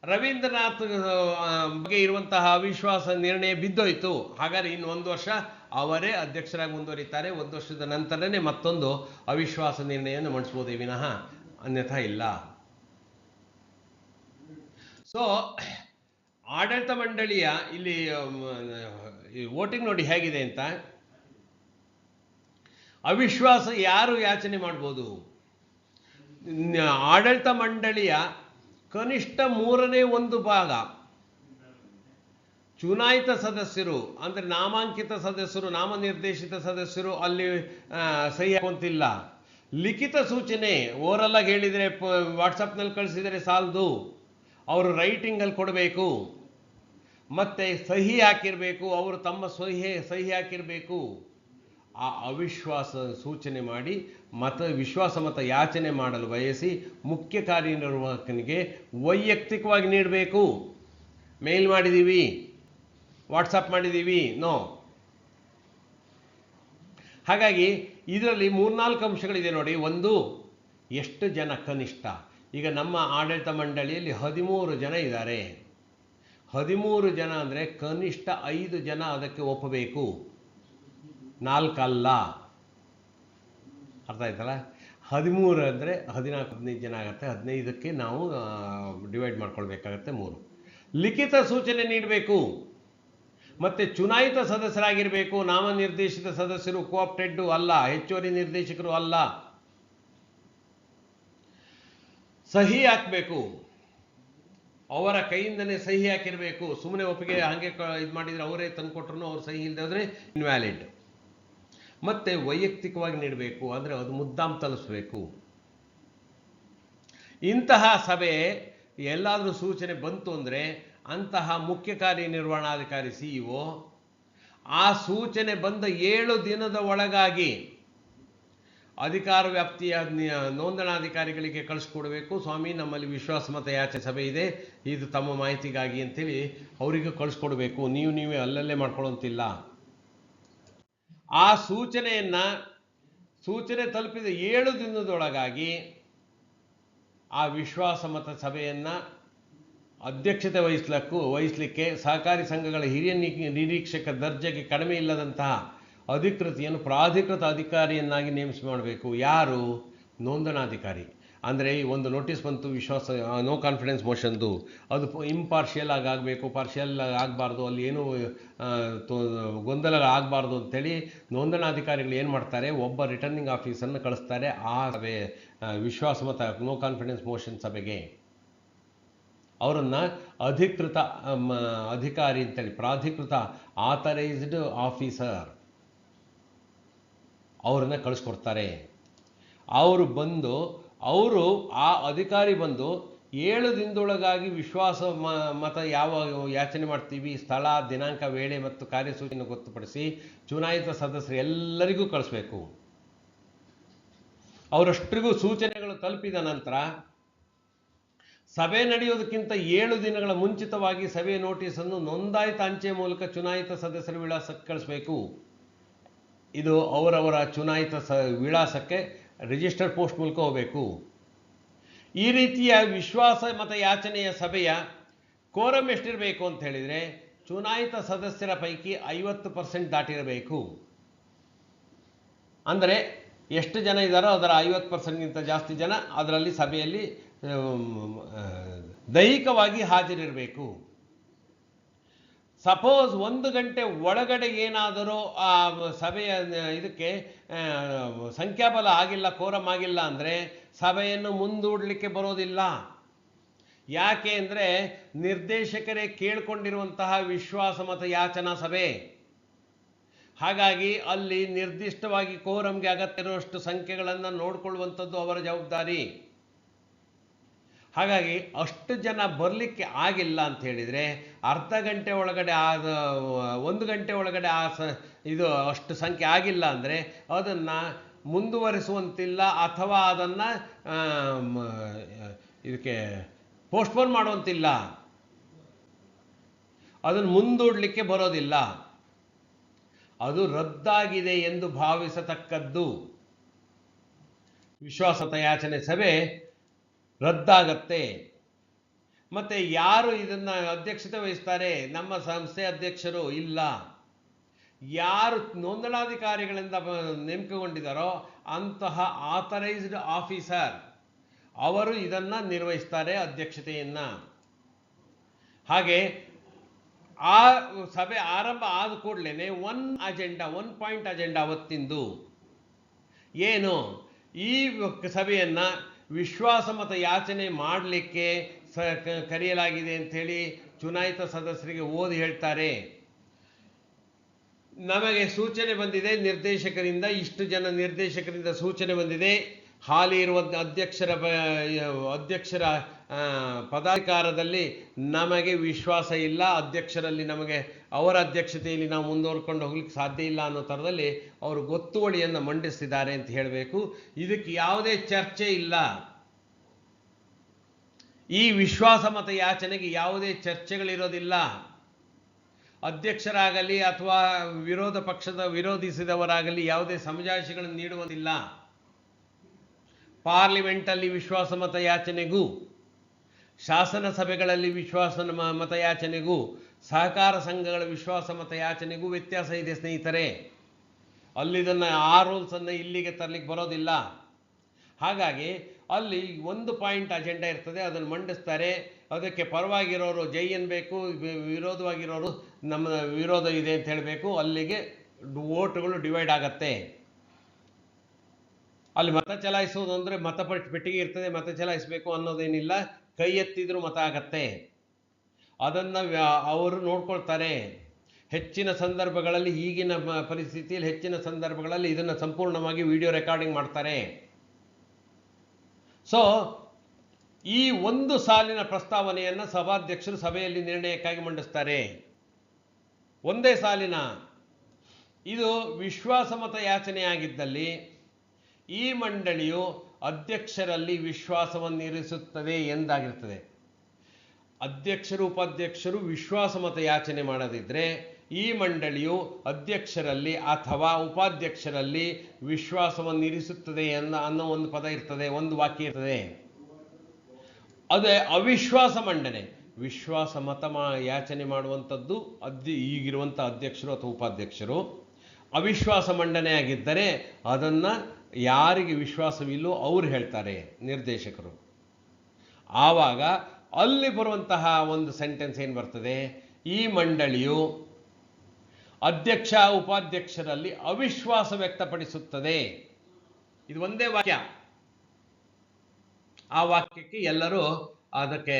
ರವೀಂದ್ರನಾಥ್ ಬಗ್ಗೆ ಇರುವಂತಹ ಅವಿಶ್ವಾಸ ನಿರ್ಣಯ ಬಿದ್ದೋಯ್ತು, ಹಾಗಾದ್ರೆ ಇನ್ನು 1 ವರ್ಷ ಅವರೇ ಅಧ್ಯಕ್ಷರಾಗಿ ಮುಂದುವರಿತಾರೆ. 1 ವರ್ಷದ ನಂತರನೇ ಮತ್ತೊಂದು ಅವಿಶ್ವಾಸ ನಿರ್ಣಯವನ್ನು ಮಂಡಿಸ್ಬೋದೇ ವಿನಃ ಅನ್ಯಥಾ ಇಲ್ಲ. ಸೊ ಆಡಳಿತ ಮಂಡಳಿಯ ಇಲ್ಲಿ ವೋಟಿಂಗ್ ನೋಡಿ ಹೇಗಿದೆ ಅಂತ. ಅವಿಶ್ವಾಸ ಯಾರು ಯಾಚನೆ ಮಾಡ್ಬೋದು? ಆಡಳಿತ ಮಂಡಳಿಯ ಕನಿಷ್ಠ 1/3 ಭಾಗ ಚುನಾಯಿತ ಸದಸ್ಯರು, ಅಂದರೆ ನಾಮಾಂಕಿತ ಸದಸ್ಯರು, ನಾಮನಿರ್ದೇಶಿತ ಸದಸ್ಯರು ಅಲ್ಲಿ ಸಹಿ ಹಾಕುವಂತಿಲ್ಲ. ಲಿಖಿತ ಸೂಚನೆ ಓರಲ್ ಆಗಿ ಹೇಳಿದರೆ, ವಾಟ್ಸಪ್ನಲ್ಲಿ ಕಳಿಸಿದರೆ ಸಾಲದು, ಅವರು ರೈಟಿಂಗಲ್ಲಿ ಕೊಡಬೇಕು, ಮತ್ತೆ ಸಹಿ ಹಾಕಿರಬೇಕು, ಅವರು ತಮ್ಮ ಸಹಿ ಹಾಕಿರಬೇಕು. ಆ ಅವಿಶ್ವಾಸ ಸೂಚನೆ ಮಾಡಿ ವಿಶ್ವಾಸ ಮತ ಯಾಚನೆ ಮಾಡಲು ಬಯಸಿ ಮುಖ್ಯ ಕಾರ್ಯನಿರ್ವಾಹಕನಿಗೆ ವೈಯಕ್ತಿಕವಾಗಿ ನೀಡಬೇಕು. ಮೇಲ್ ಮಾಡಿದ್ದೀವಿ, ವಾಟ್ಸಪ್ ಮಾಡಿದ್ದೀವಿ, ನೋ. ಹಾಗಾಗಿ ಇದರಲ್ಲಿ 3-4 ಅಂಶಗಳಿದೆ ನೋಡಿ. ಒಂದು, ಎಷ್ಟು ಜನ ಕನಿಷ್ಠ. ಈಗ ನಮ್ಮ ಆಡಳಿತ ಮಂಡಳಿಯಲ್ಲಿ 13 ಜನ ಇದ್ದಾರೆ. 13 ಜನ ಅಂದರೆ ಕನಿಷ್ಠ 5 ಜನ ಅದಕ್ಕೆ ಒಪ್ಪಬೇಕು, 4 ಅಲ್ಲ. ಅರ್ಥ ಆಯ್ತಲ್ಲ? 13 ಅಂದರೆ 14-15 ಜನ ಆಗುತ್ತೆ. 15ಕ್ಕೆ ನಾವು ಡಿವೈಡ್ ಮಾಡ್ಕೊಳ್ಬೇಕಾಗತ್ತೆ 3. ಲಿಖಿತ ಸೂಚನೆ ನೀಡಬೇಕು. ಮತ್ತು ಚುನಾಯಿತ ಸದಸ್ಯರಾಗಿರಬೇಕು. ನಾಮನಿರ್ದೇಶಿತ ಸದಸ್ಯರು ಕೋಆಪ್ಟೆಡ್ ಅಲ್ಲ, ಹೆಚ್ಚುವರಿ ನಿರ್ದೇಶಕರು ಅಲ್ಲ. ಸಹಿ ಹಾಕಬೇಕು, ಅವರ ಕೈಯಿಂದನೇ ಸಹಿ ಹಾಕಿರಬೇಕು. ಸುಮ್ಮನೆ ಒಪ್ಪಿಗೆ ಹಾಗೆ ಇದು ಮಾಡಿದರೆ ಅವರೇ ತಂದುಕೊಟ್ರು ಅವ್ರು ಸಹಿ ಇಲ್ಲದೆ ಇನ್ವ್ಯಾಲಿಡ್. ಮತ್ತೆ ವೈಯಕ್ತಿಕವಾಗಿ ನೀಡಬೇಕು, ಅಂದರೆ ಅದು ಮುದ್ದಾಂ ತಲುಪಿಸಬೇಕು. ಇಂತಹ ಸಭೆ ಎಲ್ಲಾದರೂ ಸೂಚನೆ ಬಂತು ಅಂದರೆ ಅಂತಹ ಮುಖ್ಯ ಕಾರ್ಯನಿರ್ವಹಣಾಧಿಕಾರಿ CEO ಆ ಸೂಚನೆ ಬಂದ 7 ದಿನದ ಒಳಗಾಗಿ ಅಧಿಕಾರ ವ್ಯಾಪ್ತಿಯ ನೋಂದಣಾಧಿಕಾರಿಗಳಿಗೆ ಕಳಿಸ್ಕೊಡ್ಬೇಕು. ಸ್ವಾಮಿ, ನಮ್ಮಲ್ಲಿ ವಿಶ್ವಾಸಮತ ಯಾಚನೆ ಸಭೆ ಇದೆ, ಇದು ತಮ್ಮ ಮಾಹಿತಿಗಾಗಿ ಅಂತೇಳಿ ಅವರಿಗೆ ಕಳಿಸ್ಕೊಡ್ಬೇಕು. ನೀವೇ ಅಲ್ಲಲ್ಲೇ ಮಾಡ್ಕೊಳ್ಳೋಂತಿಲ್ಲ. ಆ ಸೂಚನೆ ತಲುಪಿದ 7 ದಿನದೊಳಗಾಗಿ ಆ ವಿಶ್ವಾಸಮತ ಸಭೆಯನ್ನು ಅಧ್ಯಕ್ಷತೆ ವಹಿಸಲಿಕ್ಕೆ ಸಹಕಾರಿ ಸಂಘಗಳ ಹಿರಿಯ ನಿರೀಕ್ಷಕ ದರ್ಜೆಗೆ ಕಡಿಮೆ ಇಲ್ಲದಂತಹ ಪ್ರಾಧಿಕೃತ ಅಧಿಕಾರಿಯನ್ನಾಗಿ ನೇಮಿಸಿ ಮಾಡಬೇಕು. ಯಾರು? ನೋಂದಣಾಧಿಕಾರಿ. ಅಂದರೆ ಒಂದು ನೋಟಿಸ್ ಬಂತು ನೋ ಕಾನ್ಫಿಡೆನ್ಸ್ ಮೋಷನ್ದು, ಅದು ಇಂಪಾರ್ಷಿಯಲ್ ಆಗಬೇಕು, ಪಾರ್ಷಿಯಲ್ ಆಗಬಾರ್ದು, ಅಲ್ಲಿ ಏನೂ ಗೊಂದಲ ಆಗಬಾರ್ದು ಅಂತೇಳಿ ನೋಂದಣಾಧಿಕಾರಿಗಳು ಏನು ಮಾಡ್ತಾರೆ, ಒಬ್ಬ ರಿಟರ್ನಿಂಗ್ ಆಫೀಸರ್ನ ಕಳಿಸ್ತಾರೆ ಆ ಸಭೆ ವಿಶ್ವಾಸಮತ ನೋ ಕಾನ್ಫಿಡೆನ್ಸ್ ಮೋಷನ್ ಸಭೆಗೆ. ಅವರನ್ನು ಅಧಿಕೃತ ಅಧಿಕಾರಿ ಅಂತೇಳಿ, ಪ್ರಾಧಿಕೃತ ಆಥರೈಸ್ಡ್ ಆಫೀಸರ್ ಅವರನ್ನು ಕಳಿಸ್ಕೊಡ್ತಾರೆ. ಅವರು ಆ ಅಧಿಕಾರಿ ಬಂದು 7 ದಿನದೊಳಗಾಗಿ ವಿಶ್ವಾಸ ಮತ ಯಾವ ಯಾಚನೆ ಮಾಡ್ತೀವಿ, ಸ್ಥಳ, ದಿನಾಂಕ, ವೇಳೆ ಮತ್ತು ಕಾರ್ಯಸೂಚಿಯನ್ನು ಗೊತ್ತುಪಡಿಸಿ ಚುನಾಯಿತ ಸದಸ್ಯರು ಎಲ್ಲರಿಗೂ ಕಳಿಸ್ಬೇಕು. ಅವರಷ್ಟರಿಗೂ ಸೂಚನೆಗಳು ತಲುಪಿದ ನಂತರ ಸಭೆ ನಡೆಯೋದಕ್ಕಿಂತ 7 ದಿನಗಳ ಮುಂಚಿತವಾಗಿ ಸಭೆಯ ನೋಟಿಸನ್ನು ನೋಂದಾಯಿತ ಅಂಚೆ ಮೂಲಕ ಚುನಾಯಿತ ಸದಸ್ಯರ ವಿಳಾಸಕ್ಕೆ ಕಳಿಸಬೇಕು. ಇದು ಅವರವರ ಚುನಾಯಿತ ವಿಳಾಸಕ್ಕೆ ರಿಜಿಸ್ಟರ್ ಪೋಸ್ಟ್ ಮೂಲಕ ಹೋಗಬೇಕು. ಈ ರೀತಿಯ ವಿಶ್ವಾಸ ಮತ ಯಾಚನೆಯ ಸಭೆಯ ಕೋರಮ್ ಎಷ್ಟಿರಬೇಕು ಅಂತ ಹೇಳಿದರೆ, ಚುನಾಯಿತ ಸದಸ್ಯರ ಪೈಕಿ 50% ದಾಟಿರಬೇಕು. ಅಂದರೆ ಎಷ್ಟು ಜನ ಇದ್ದಾರೋ ಅದರ 50%ಗಿಂತ ಜಾಸ್ತಿ ಜನ ಅದರಲ್ಲಿ ಸಭೆಯಲ್ಲಿ ದೈಹಿಕವಾಗಿ ಹಾಜರಿರಬೇಕು. ಸಪೋಸ್ 1 ಗಂಟೆ ಒಳಗಡೆ ಏನಾದರೂ ಆ ಸಭೆಯ ಇದಕ್ಕೆ ಸಂಖ್ಯಾಬಲ ಆಗಿಲ್ಲ, ಕೋರಮ್ ಆಗಿಲ್ಲ ಅಂದರೆ ಸಭೆಯನ್ನು ಮುಂದೂಡಲಿಕ್ಕೆ ಬರೋದಿಲ್ಲ. ಯಾಕೆ ಅಂದರೆ ನಿರ್ದೇಶಕರೇ ಕೇಳಿಕೊಂಡಿರುವಂತಹ ವಿಶ್ವಾಸಮತ ಯಾಚನಾ ಸಭೆ. ಹಾಗಾಗಿ ಅಲ್ಲಿ ನಿರ್ದಿಷ್ಟವಾಗಿ ಕೋರಮ್ಗೆ ಅಗತ್ಯ ಇರುವಷ್ಟು ಸಂಖ್ಯೆಗಳನ್ನು ನೋಡಿಕೊಳ್ಳುವಂಥದ್ದು ಅವರ ಜವಾಬ್ದಾರಿ. ಹಾಗಾಗಿ ಅಷ್ಟು ಜನ ಬರಲಿಕ್ಕೆ ಆಗಿಲ್ಲ ಅಂತ ಹೇಳಿದರೆ, ಅರ್ಧ ಗಂಟೆ ಒಳಗಡೆ 1 ಗಂಟೆ ಒಳಗಡೆ ಇದು ಅಷ್ಟು ಸಂಖ್ಯೆ ಆಗಿಲ್ಲ ಅಂದರೆ ಅದನ್ನು ಮುಂದುವರಿಸುವಂತಿಲ್ಲ, ಅಥವಾ ಅದನ್ನು ಇದಕ್ಕೆ ಪೋಸ್ಟ್ಪೋನ್ ಮಾಡುವಂತಿಲ್ಲ, ಅದನ್ನು ಮುಂದೂಡಲಿಕ್ಕೆ ಬರೋದಿಲ್ಲ. ಅದು ರದ್ದಾಗಿದೆ ಎಂದು ಭಾವಿಸತಕ್ಕದ್ದು. ವಿಶ್ವಾಸಮತ ಯಾಚನೆ ಸಭೆ ರದ್ದಾಗತ್ತೆ. ಮತ್ತು ಯಾರು ಇದನ್ನು ಅಧ್ಯಕ್ಷತೆ ವಹಿಸ್ತಾರೆ? ನಮ್ಮ ಸಂಸ್ಥೆ ಅಧ್ಯಕ್ಷರು ಇಲ್ಲ. ಯಾರು ನೋಂದಣಾಧಿಕಾರಿಗಳಿಂದ ನೇಮಕಗೊಂಡಿದ್ದಾರೋ ಅಂತಹ ಆಥರೈಸ್ಡ್ ಆಫೀಸರ್ ಅವರು ಇದನ್ನು ನಿರ್ವಹಿಸ್ತಾರೆ, ಅಧ್ಯಕ್ಷತೆಯನ್ನು. ಹಾಗೆ ಆ ಸಭೆ ಆರಂಭ ಆದ ಕೂಡಲೇ ಒನ್ ಪಾಯಿಂಟ್ ಅಜೆಂಡಾ ಅವತ್ತಿಂದು ಏನು, ಈ ಸಭೆಯನ್ನು ವಿಶ್ವಾಸಮತ ಯಾಚನೆ ಮಾಡಲಿಕ್ಕೆ ಕರೆಯಲಾಗಿದೆ ಅಂಥೇಳಿ ಚುನಾಯಿತ ಸದಸ್ಯರಿಗೆ ಓದಿ ಹೇಳ್ತಾರೆ. ನಮಗೆ ಸೂಚನೆ ಬಂದಿದೆ ನಿರ್ದೇಶಕರಿಂದ, ಇಷ್ಟು ಜನ ನಿರ್ದೇಶಕರಿಂದ ಸೂಚನೆ ಬಂದಿದೆ, ಹಾಲಿ ಇರುವ ಅಧ್ಯಕ್ಷರ ಪದಾಧಿಕಾರದಲ್ಲಿ ನಮಗೆ ವಿಶ್ವಾಸ ಇಲ್ಲ, ಅಧ್ಯಕ್ಷರಲ್ಲಿ ನಮಗೆ ಅವರ ಅಧ್ಯಕ್ಷತೆಯಲ್ಲಿ ನಾವು ಮುಂದುವರ್ಕೊಂಡು ಹೋಗ್ಲಿಕ್ಕೆ ಸಾಧ್ಯ ಇಲ್ಲ ಅನ್ನೋ ಥರದಲ್ಲಿ ಅವರು ಗೊತ್ತುವಳಿಯನ್ನು ಮಂಡಿಸಿದ್ದಾರೆ ಅಂತ ಹೇಳಬೇಕು. ಇದಕ್ಕೆ ಯಾವುದೇ ಚರ್ಚೆ ಇಲ್ಲ. ಈ ವಿಶ್ವಾಸಮತ ಯಾಚನೆಗೆ ಯಾವುದೇ ಚರ್ಚೆಗಳಿರೋದಿಲ್ಲ. ಅಧ್ಯಕ್ಷರಾಗಲಿ ಅಥವಾ ವಿರೋಧ ಪಕ್ಷದ ವಿರೋಧಿಸಿದವರಾಗಲಿ ಯಾವುದೇ ಸಮಜಾಯಿಷಿಗಳನ್ನು ನೀಡುವುದಿಲ್ಲ. ಪಾರ್ಲಿಮೆಂಟಲ್ಲಿ ವಿಶ್ವಾಸಮತ ಯಾಚನೆಗೂ, ಶಾಸನ ಸಭೆಗಳಲ್ಲಿ ಮತ ಯಾಚನೆಗೂ, ಸಹಕಾರ ಸಂಘಗಳ ವಿಶ್ವಾಸಮತ ಯಾಚನೆಗೂ ವ್ಯತ್ಯಾಸ ಇದೆ ಸ್ನೇಹಿತರೆ. ಅಲ್ಲಿದನ್ನು ಆ ರೂಲ್ಸನ್ನು ಇಲ್ಲಿಗೆ ತರಲಿಕ್ಕೆ ಬರೋದಿಲ್ಲ. ಹಾಗಾಗಿ ಅಲ್ಲಿ 1 ಪಾಯಿಂಟ್ ಅಜೆಂಡಾ ಇರ್ತದೆ, ಅದನ್ನು ಮಂಡಿಸ್ತಾರೆ. ಅದಕ್ಕೆ ಪರವಾಗಿರೋರು ಜೈ ಅನ್ಬೇಕು, ವಿರೋಧವಾಗಿರೋರು ನಮ್ಮ ವಿರೋಧ ಇದೆ ಅಂತ ಹೇಳಬೇಕು. ಅಲ್ಲಿಗೆ ವೋಟುಗಳು ಡಿವೈಡ್ ಆಗತ್ತೆ. ಅಲ್ಲಿ ಮತ ಚಲಾಯಿಸೋದು ಅಂದರೆ ಪೆಟ್ಟಿಗೆ ಇರ್ತದೆ, ಮತ ಚಲಾಯಿಸಬೇಕು ಅನ್ನೋದೇನಿಲ್ಲ, ಕೈ ಎತ್ತಿದ್ರೂ ಮತ ಆಗತ್ತೆ. ಅದನ್ನು ಅವರು ನೋಡ್ಕೊಳ್ತಾರೆ. ಹೆಚ್ಚಿನ ಸಂದರ್ಭಗಳಲ್ಲಿ, ಈಗಿನ ಪರಿಸ್ಥಿತಿಯಲ್ಲಿ ಹೆಚ್ಚಿನ ಸಂದರ್ಭಗಳಲ್ಲಿ ಇದನ್ನು ಸಂಪೂರ್ಣವಾಗಿ ವಿಡಿಯೋ ರೆಕಾರ್ಡಿಂಗ್ ಮಾಡ್ತಾರೆ. ಸೊ ಈ ಒಂದು ಸಾಲಿನ ಪ್ರಸ್ತಾವನೆಯನ್ನು ಸಭಾಧ್ಯಕ್ಷರು ಸಭೆಯಲ್ಲಿ ನಿರ್ಣಯಕ್ಕಾಗಿ ಮಂಡಿಸ್ತಾರೆ. ಒಂದೇ ಸಾಲಿನ ಇದು ವಿಶ್ವಾಸಮತ ಯಾಚನೆಯಾಗಿದ್ದಲ್ಲಿ ಈ ಮಂಡಳಿಯು ಅಧ್ಯಕ್ಷರಲ್ಲಿ ವಿಶ್ವಾಸವನ್ನು ಇರಿಸುತ್ತದೆ ಎಂದಾಗಿರ್ತದೆ. ಅಧ್ಯಕ್ಷರು ಉಪಾಧ್ಯಕ್ಷರು ವಿಶ್ವಾಸಮತ ಯಾಚನೆ ಮಾಡದಿದ್ದರೆ ಈ ಮಂಡಳಿಯು ಅಧ್ಯಕ್ಷರಲ್ಲಿ ಅಥವಾ ಉಪಾಧ್ಯಕ್ಷರಲ್ಲಿ ವಿಶ್ವಾಸವನ್ನು ಇರಿಸುತ್ತದೆ ಅನ್ನೋ ಒಂದು ಪದ ಇರ್ತದೆ, ಒಂದು ವಾಕ್ಯ ಇರ್ತದೆ. ಅದೇ ಅವಿಶ್ವಾಸ ಮಂಡನೆ. ವಿಶ್ವಾಸ ಮತ ಯಾಚನೆ ಮಾಡುವಂಥದ್ದು ಈಗಿರುವಂಥ ಅಧ್ಯಕ್ಷರು ಅಥವಾ ಉಪಾಧ್ಯಕ್ಷರು. ಅವಿಶ್ವಾಸ ಮಂಡನೆ ಆಗಿದ್ದರೆ ಅದನ್ನು ಯಾರಿಗೆ ವಿಶ್ವಾಸವಿಲ್ಲೋ ಅವರು ಹೇಳ್ತಾರೆ ನಿರ್ದೇಶಕರು. ಆವಾಗ ಅಲ್ಲಿ ಬರುವಂತಹ ಒಂದು ಸೆಂಟೆನ್ಸ್ ಏನು ಬರ್ತದೆ, ಈ ಮಂಡಳಿಯು ಅಧ್ಯಕ್ಷ ಉಪಾಧ್ಯಕ್ಷರಲ್ಲಿ ಅವಿಶ್ವಾಸ ವ್ಯಕ್ತಪಡಿಸುತ್ತದೆ. ಇದು ಒಂದೇ ವಾಕ್ಯ. ಆ ವಾಕ್ಯಕ್ಕೆ ಎಲ್ಲರೂ ಅದಕ್ಕೆ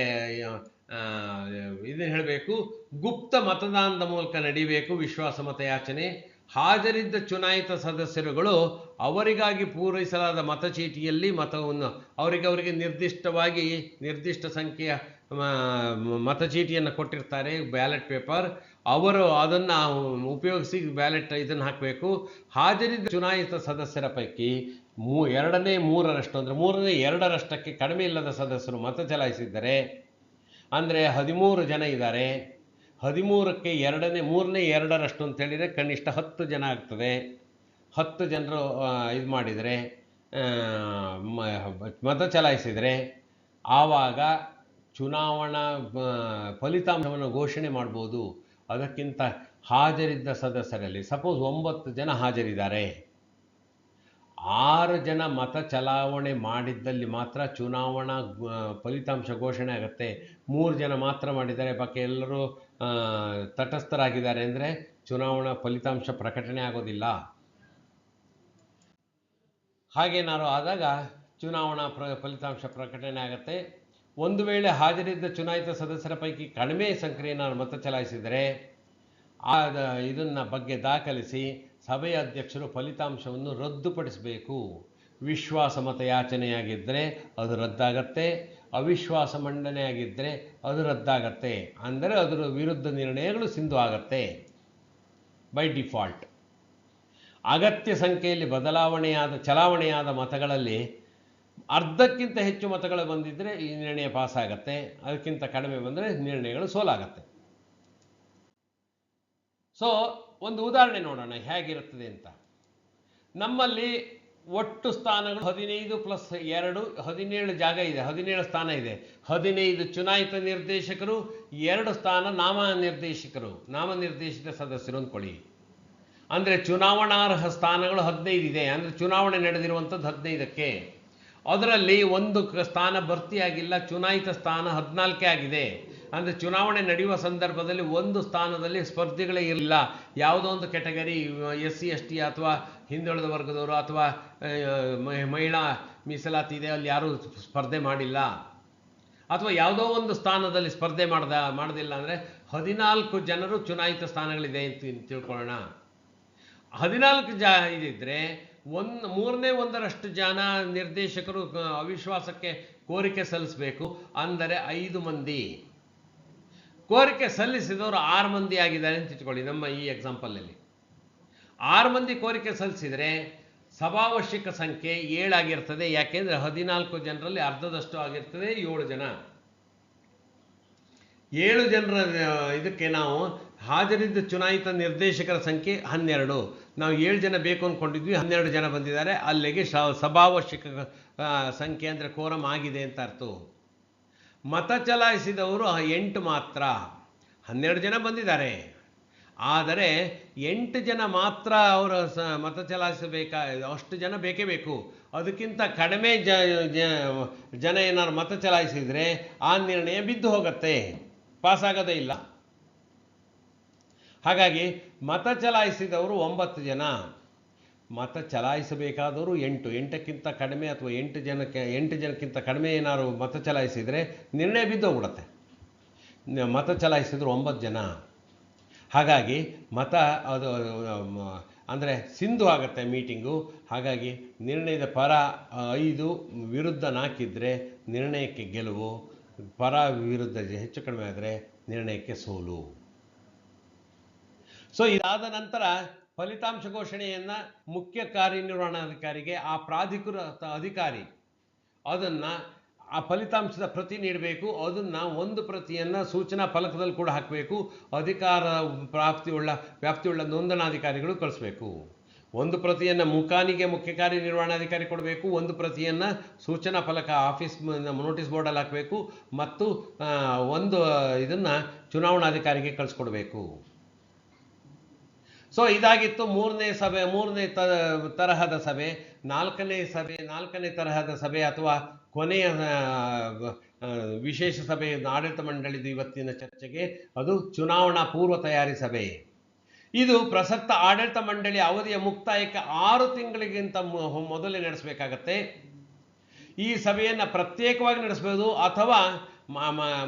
ಇದನ್ನು ಹೇಳಬೇಕು, ಗುಪ್ತ ಮತದಾನದ ಮೂಲಕ ನಡೀಬೇಕು ವಿಶ್ವಾಸ ಮತಯಾಚನೆ. ಹಾಜರಿದ್ದ ಚುನಾಯಿತ ಸದಸ್ಯರುಗಳು ಅವರಿಗಾಗಿ ಪೂರೈಸಲಾದ ಮತಚೀಟಿಯಲ್ಲಿ ಮತವನ್ನು ಅವರಿಗೆ ನಿರ್ದಿಷ್ಟವಾಗಿ ನಿರ್ದಿಷ್ಟ ಸಂಖ್ಯೆಯ ಮತಚೀಟಿಯನ್ನು ಕೊಟ್ಟಿರ್ತಾರೆ, ಬ್ಯಾಲೆಟ್ ಪೇಪರ್. ಅವರು ಅದನ್ನು ಉಪಯೋಗಿಸಿ ಬ್ಯಾಲೆಟ್ ಇದನ್ನು ಹಾಕಬೇಕು. ಹಾಜರಿದ್ದ ಚುನಾಯಿತ ಸದಸ್ಯರ ಪೈಕಿ 2/3 ಅಂದರೆ 2/3 ಕಡಿಮೆ ಇಲ್ಲದ ಸದಸ್ಯರು ಮತ ಚಲಾಯಿಸಿದ್ದಾರೆ. ಅಂದರೆ 13 ಜನ ಇದ್ದಾರೆ. 13ಕ್ಕೆ 3/2 ಅಂತ ಹೇಳಿದರೆ ಕನಿಷ್ಠ 10 ಜನ ಆಗ್ತದೆ. 10 ಜನರು ಇದು ಮಾಡಿದರೆ ಮತ ಚಲಾಯಿಸಿದರೆ ಆವಾಗ ಚುನಾವಣಾ ಫಲಿತಾಂಶವನ್ನು ಘೋಷಣೆ ಮಾಡ್ಬೋದು. ಅದಕ್ಕಿಂತ ಹಾಜರಿದ್ದ ಸದಸ್ಯರಲ್ಲಿ ಸಪೋಸ್ 9 ಜನ ಹಾಜರಿದ್ದಾರೆ, 6 ಜನ ಮತ ಚಲಾವಣೆ ಮಾಡಿದ್ದಲ್ಲಿ ಮಾತ್ರ ಚುನಾವಣಾ ಫಲಿತಾಂಶ ಘೋಷಣೆ ಆಗುತ್ತೆ. 3 ಜನ ಮಾತ್ರ ಮಾಡಿದ್ದಾರೆ, ಬಾಕಿ ಎಲ್ಲರೂ ತಟಸ್ಥರಾಗಿದ್ದಾರೆ ಅಂದರೆ ಚುನಾವಣಾ ಫಲಿತಾಂಶ ಪ್ರಕಟಣೆ ಆಗೋದಿಲ್ಲ. ಹಾಗೇನಾದ್ರು ಆದಾಗ ಚುನಾವಣಾ ಫಲಿತಾಂಶ ಪ್ರಕಟಣೆ ಆಗುತ್ತೆ. ಒಂದು ವೇಳೆ ಹಾಜರಿದ್ದ ಚುನಾಯಿತ ಸದಸ್ಯರ ಪೈಕಿ ಕಡಿಮೆ ಸಂಖ್ಯೆಯನ್ನು ಮತ ಚಲಾಯಿಸಿದರೆ ಇದನ್ನ ಬಗ್ಗೆ ದಾಖಲಿಸಿ ಸಭೆಯ ಅಧ್ಯಕ್ಷರು ಫಲಿತಾಂಶವನ್ನು ರದ್ದುಪಡಿಸಬೇಕು. ವಿಶ್ವಾಸ ಮತಯಾಚನೆಯಾಗಿದ್ದರೆ ಅದು ರದ್ದಾಗತ್ತೆ, ಅವಿಶ್ವಾಸ ಮಂಡನೆಯಾಗಿದ್ದರೆ ಅದು ರದ್ದಾಗತ್ತೆ. ಅಂದರೆ ಅದರ ವಿರುದ್ಧ ನಿರ್ಣಯಗಳು ಸಿಂಧು ಆಗತ್ತೆ ಬೈ ಡಿಫಾಲ್ಟ್. ಅಗತ್ಯ ಸಂಖ್ಯೆಯಲ್ಲಿ ಚಲಾವಣೆಯಾದ ಮತಗಳಲ್ಲಿ ಅರ್ಧಕ್ಕಿಂತ ಹೆಚ್ಚು ಮತಗಳು ಬಂದಿದ್ದರೆ ಈ ನಿರ್ಣಯ ಪಾಸ್ ಆಗತ್ತೆ, ಅದಕ್ಕಿಂತ ಕಡಿಮೆ ಬಂದರೆ ನಿರ್ಣಯಗಳು ಸೋಲಾಗತ್ತೆ. ಸೊ ಒಂದು ಉದಾಹರಣೆ ನೋಡೋಣ ಹೇಗಿರುತ್ತದೆ ಅಂತ. ನಮ್ಮಲ್ಲಿ ಒಟ್ಟು ಸ್ಥಾನಗಳು 15 + 2 17 ಜಾಗ ಇದೆ, 17 ಸ್ಥಾನ ಇದೆ. 15 ಚುನಾಯಿತ ನಿರ್ದೇಶಕರು, 2 ಸ್ಥಾನ ನಾಮನಿರ್ದೇಶಿತ ಸದಸ್ಯರು ಅಂದ್ಕೊಳ್ಳಿ. ಅಂದರೆ ಚುನಾವಣಾರ್ಹ ಸ್ಥಾನಗಳು 15 ಇದೆ. ಅಂದರೆ ಚುನಾವಣೆ ನಡೆದಿರುವಂಥದ್ದು 15ಕ್ಕೆ. ಅದರಲ್ಲಿ ಒಂದು ಸ್ಥಾನ ಭರ್ತಿಯಾಗಿಲ್ಲ, ಚುನಾಯಿತ ಸ್ಥಾನ 14 ಆಗಿದೆ. ಅಂದರೆ ಚುನಾವಣೆ ನಡೆಯುವ ಸಂದರ್ಭದಲ್ಲಿ ಒಂದು ಸ್ಥಾನದಲ್ಲಿ ಸ್ಪರ್ಧಿಗಳೇ ಇರಲಿಲ್ಲ. ಯಾವುದೋ ಒಂದು ಕೆಟಗರಿ SC ST ಅಥವಾ ಹಿಂದುಳಿದ ವರ್ಗದವರು ಅಥವಾ ಮಹಿಳಾ ಮೀಸಲಾತಿ ಇದೆ, ಅಲ್ಲಿ ಯಾರೂ ಸ್ಪರ್ಧೆ ಮಾಡಿಲ್ಲ. ಅಥವಾ ಯಾವುದೋ ಒಂದು ಸ್ಥಾನದಲ್ಲಿ ಸ್ಪರ್ಧೆ ಮಾಡೋದಿಲ್ಲ ಅಂದರೆ 14 ಜನರು ಚುನಾಯಿತ ಸ್ಥಾನಗಳಿದೆ ಅಂತ ತಿಳ್ಕೊಳ್ಳೋಣ. 14 ಇದಿದ್ರೆ 1/3 ಜನ ನಿರ್ದೇಶಕರು ಅವಿಶ್ವಾಸಕ್ಕೆ ಕೋರಿಕೆ ಸಲ್ಲಿಸಬೇಕು. ಅಂದರೆ 5 ಮಂದಿ. ಕೋರಿಕೆ ಸಲ್ಲಿಸಿದವರು 6 ಮಂದಿ ಆಗಿದ್ದಾರೆ ಅಂತ ಇಟ್ಕೊಳ್ಳಿ. ನಮ್ಮ ಈ ಎಕ್ಸಾಂಪಲಲ್ಲಿ 6 ಮಂದಿ ಕೋರಿಕೆ ಸಲ್ಲಿಸಿದರೆ ಸಭಾವಶ್ಯಕ ಸಂಖ್ಯೆ 7 ಆಗಿರ್ತದೆ. ಯಾಕೆಂದರೆ 14 ಜನರಲ್ಲಿ ಅರ್ಧದಷ್ಟು ಆಗಿರ್ತದೆ, 7 ಜನ. 7 ಜನರ ಇದಕ್ಕೆ ನಾವು ಹಾಜರಿದ್ದ ಚುನಾಯಿತ ನಿರ್ದೇಶಕರ ಸಂಖ್ಯೆ 12. ನಾವು 7 ಜನ ಬೇಕು ಅಂದ್ಕೊಂಡಿದ್ವಿ, 12 ಜನ ಬಂದಿದ್ದಾರೆ. ಅಲ್ಲಿಗೆ ಸಭಾವಶ್ಯಕ ಸಂಖ್ಯೆ ಅಂದರೆ ಕೋರಮ್ ಆಗಿದೆ ಅಂತ ಅರ್ಥ. ಮತ ಚಲಾಯಿಸಿದವರು 8 ಮಾತ್ರ. 12 ಜನ ಬಂದಿದ್ದಾರೆ, ಆದರೆ 8 ಜನ ಮಾತ್ರ ಅವರು ಮತ ಅಷ್ಟು ಜನ ಬೇಕೇ ಬೇಕು. ಅದಕ್ಕಿಂತ ಕಡಿಮೆ ಜನ ಏನಾದ್ರು ಮತ ಚಲಾಯಿಸಿದರೆ ಆ ನಿರ್ಣಯ ಬಿದ್ದು ಹೋಗುತ್ತೆ, ಪಾಸಾಗೋದೇ ಇಲ್ಲ. ಹಾಗಾಗಿ ಮತ ಚಲಾಯಿಸಿದವರು 9 ಜನ, ಮತ ಚಲಾಯಿಸಬೇಕಾದವರು 8ಕ್ಕಿಂತ ಕಡಿಮೆ ಅಥವಾ 8 ಜನಕ್ಕಿಂತ ಕಡಿಮೆ ಏನಾದ್ರು ಮತ ಚಲಾಯಿಸಿದರೆ ನಿರ್ಣಯ ಬಿದ್ದೋಗ್ಬಿಡುತ್ತೆ. ಮತ ಚಲಾಯಿಸಿದ್ರು 9 ಜನ. ಹಾಗಾಗಿ ಅದು ಅಂದರೆ ಸಿಂಧು ಆಗುತ್ತೆ ಮೀಟಿಂಗು. ಹಾಗಾಗಿ ನಿರ್ಣಯದ ಪರ 5 ವಿರುದ್ಧ 4 ಇದ್ದರೆ ನಿರ್ಣಯಕ್ಕೆ ಗೆಲುವು, ಪರ ವಿರುದ್ಧ ಹೆಚ್ಚು ಕಡಿಮೆ ಆದರೆ ನಿರ್ಣಯಕ್ಕೆ ಸೋಲು. ಸೊ ಇದಾದ ನಂತರ ಫಲಿತಾಂಶ ಘೋಷಣೆಯನ್ನು ಮುಖ್ಯ ಕಾರ್ಯನಿರ್ವಹಣಾಧಿಕಾರಿಗೆ ಆ ಪ್ರಾಧಿಕೃತ ಅಧಿಕಾರಿ ಅದನ್ನು ಆ ಫಲಿತಾಂಶದ ಪ್ರತಿ ನೀಡಬೇಕು. ಅದನ್ನು ಒಂದು ಪ್ರತಿಯನ್ನು ಸೂಚನಾ ಫಲಕದಲ್ಲಿ ಕೂಡ ಹಾಕಬೇಕು. ಅಧಿಕಾರ ವ್ಯಾಪ್ತಿಯುಳ್ಳ ನೋಂದಣಾಧಿಕಾರಿಗಳು ಕಳಿಸ್ಬೇಕು. ಒಂದು ಪ್ರತಿಯನ್ನು ಮುಖ್ಯ ಕಾರ್ಯನಿರ್ವಹಣಾಧಿಕಾರಿ ಕೊಡಬೇಕು, ಒಂದು ಪ್ರತಿಯನ್ನು ಸೂಚನಾ ಫಲಕ ಆಫೀಸ್ ನೋಟಿಸ್ ಬೋರ್ಡಲ್ಲಿ ಹಾಕಬೇಕು, ಮತ್ತು ಒಂದು ಇದನ್ನು ಚುನಾವಣಾಧಿಕಾರಿಗೆ ಕಳಿಸ್ಕೊಡ್ಬೇಕು. ಸೊ ಇದಾಗಿತ್ತು ಮೂರನೇ ತರಹದ ಸಭೆ. ನಾಲ್ಕನೇ ತರಹದ ಸಭೆ ಅಥವಾ ಕೊನೆಯ ವಿಶೇಷ ಸಭೆ ಆಡಳಿತ ಮಂಡಳಿದು ಇವತ್ತಿನ ಚರ್ಚೆಗೆ, ಅದು ಚುನಾವಣಾ ಪೂರ್ವ ತಯಾರಿ ಸಭೆ. ಇದು ಪ್ರಸಕ್ತ ಆಡಳಿತ ಮಂಡಳಿ ಅವಧಿಯ ಮುಕ್ತಾಯಕ್ಕೆ 6 ತಿಂಗಳಿಗಿಂತ ಮೊದಲೇ ನಡೆಸಬೇಕಾಗತ್ತೆ. ಈ ಸಭೆಯನ್ನು ಪ್ರತ್ಯೇಕವಾಗಿ ನಡೆಸಬಹುದು ಅಥವಾ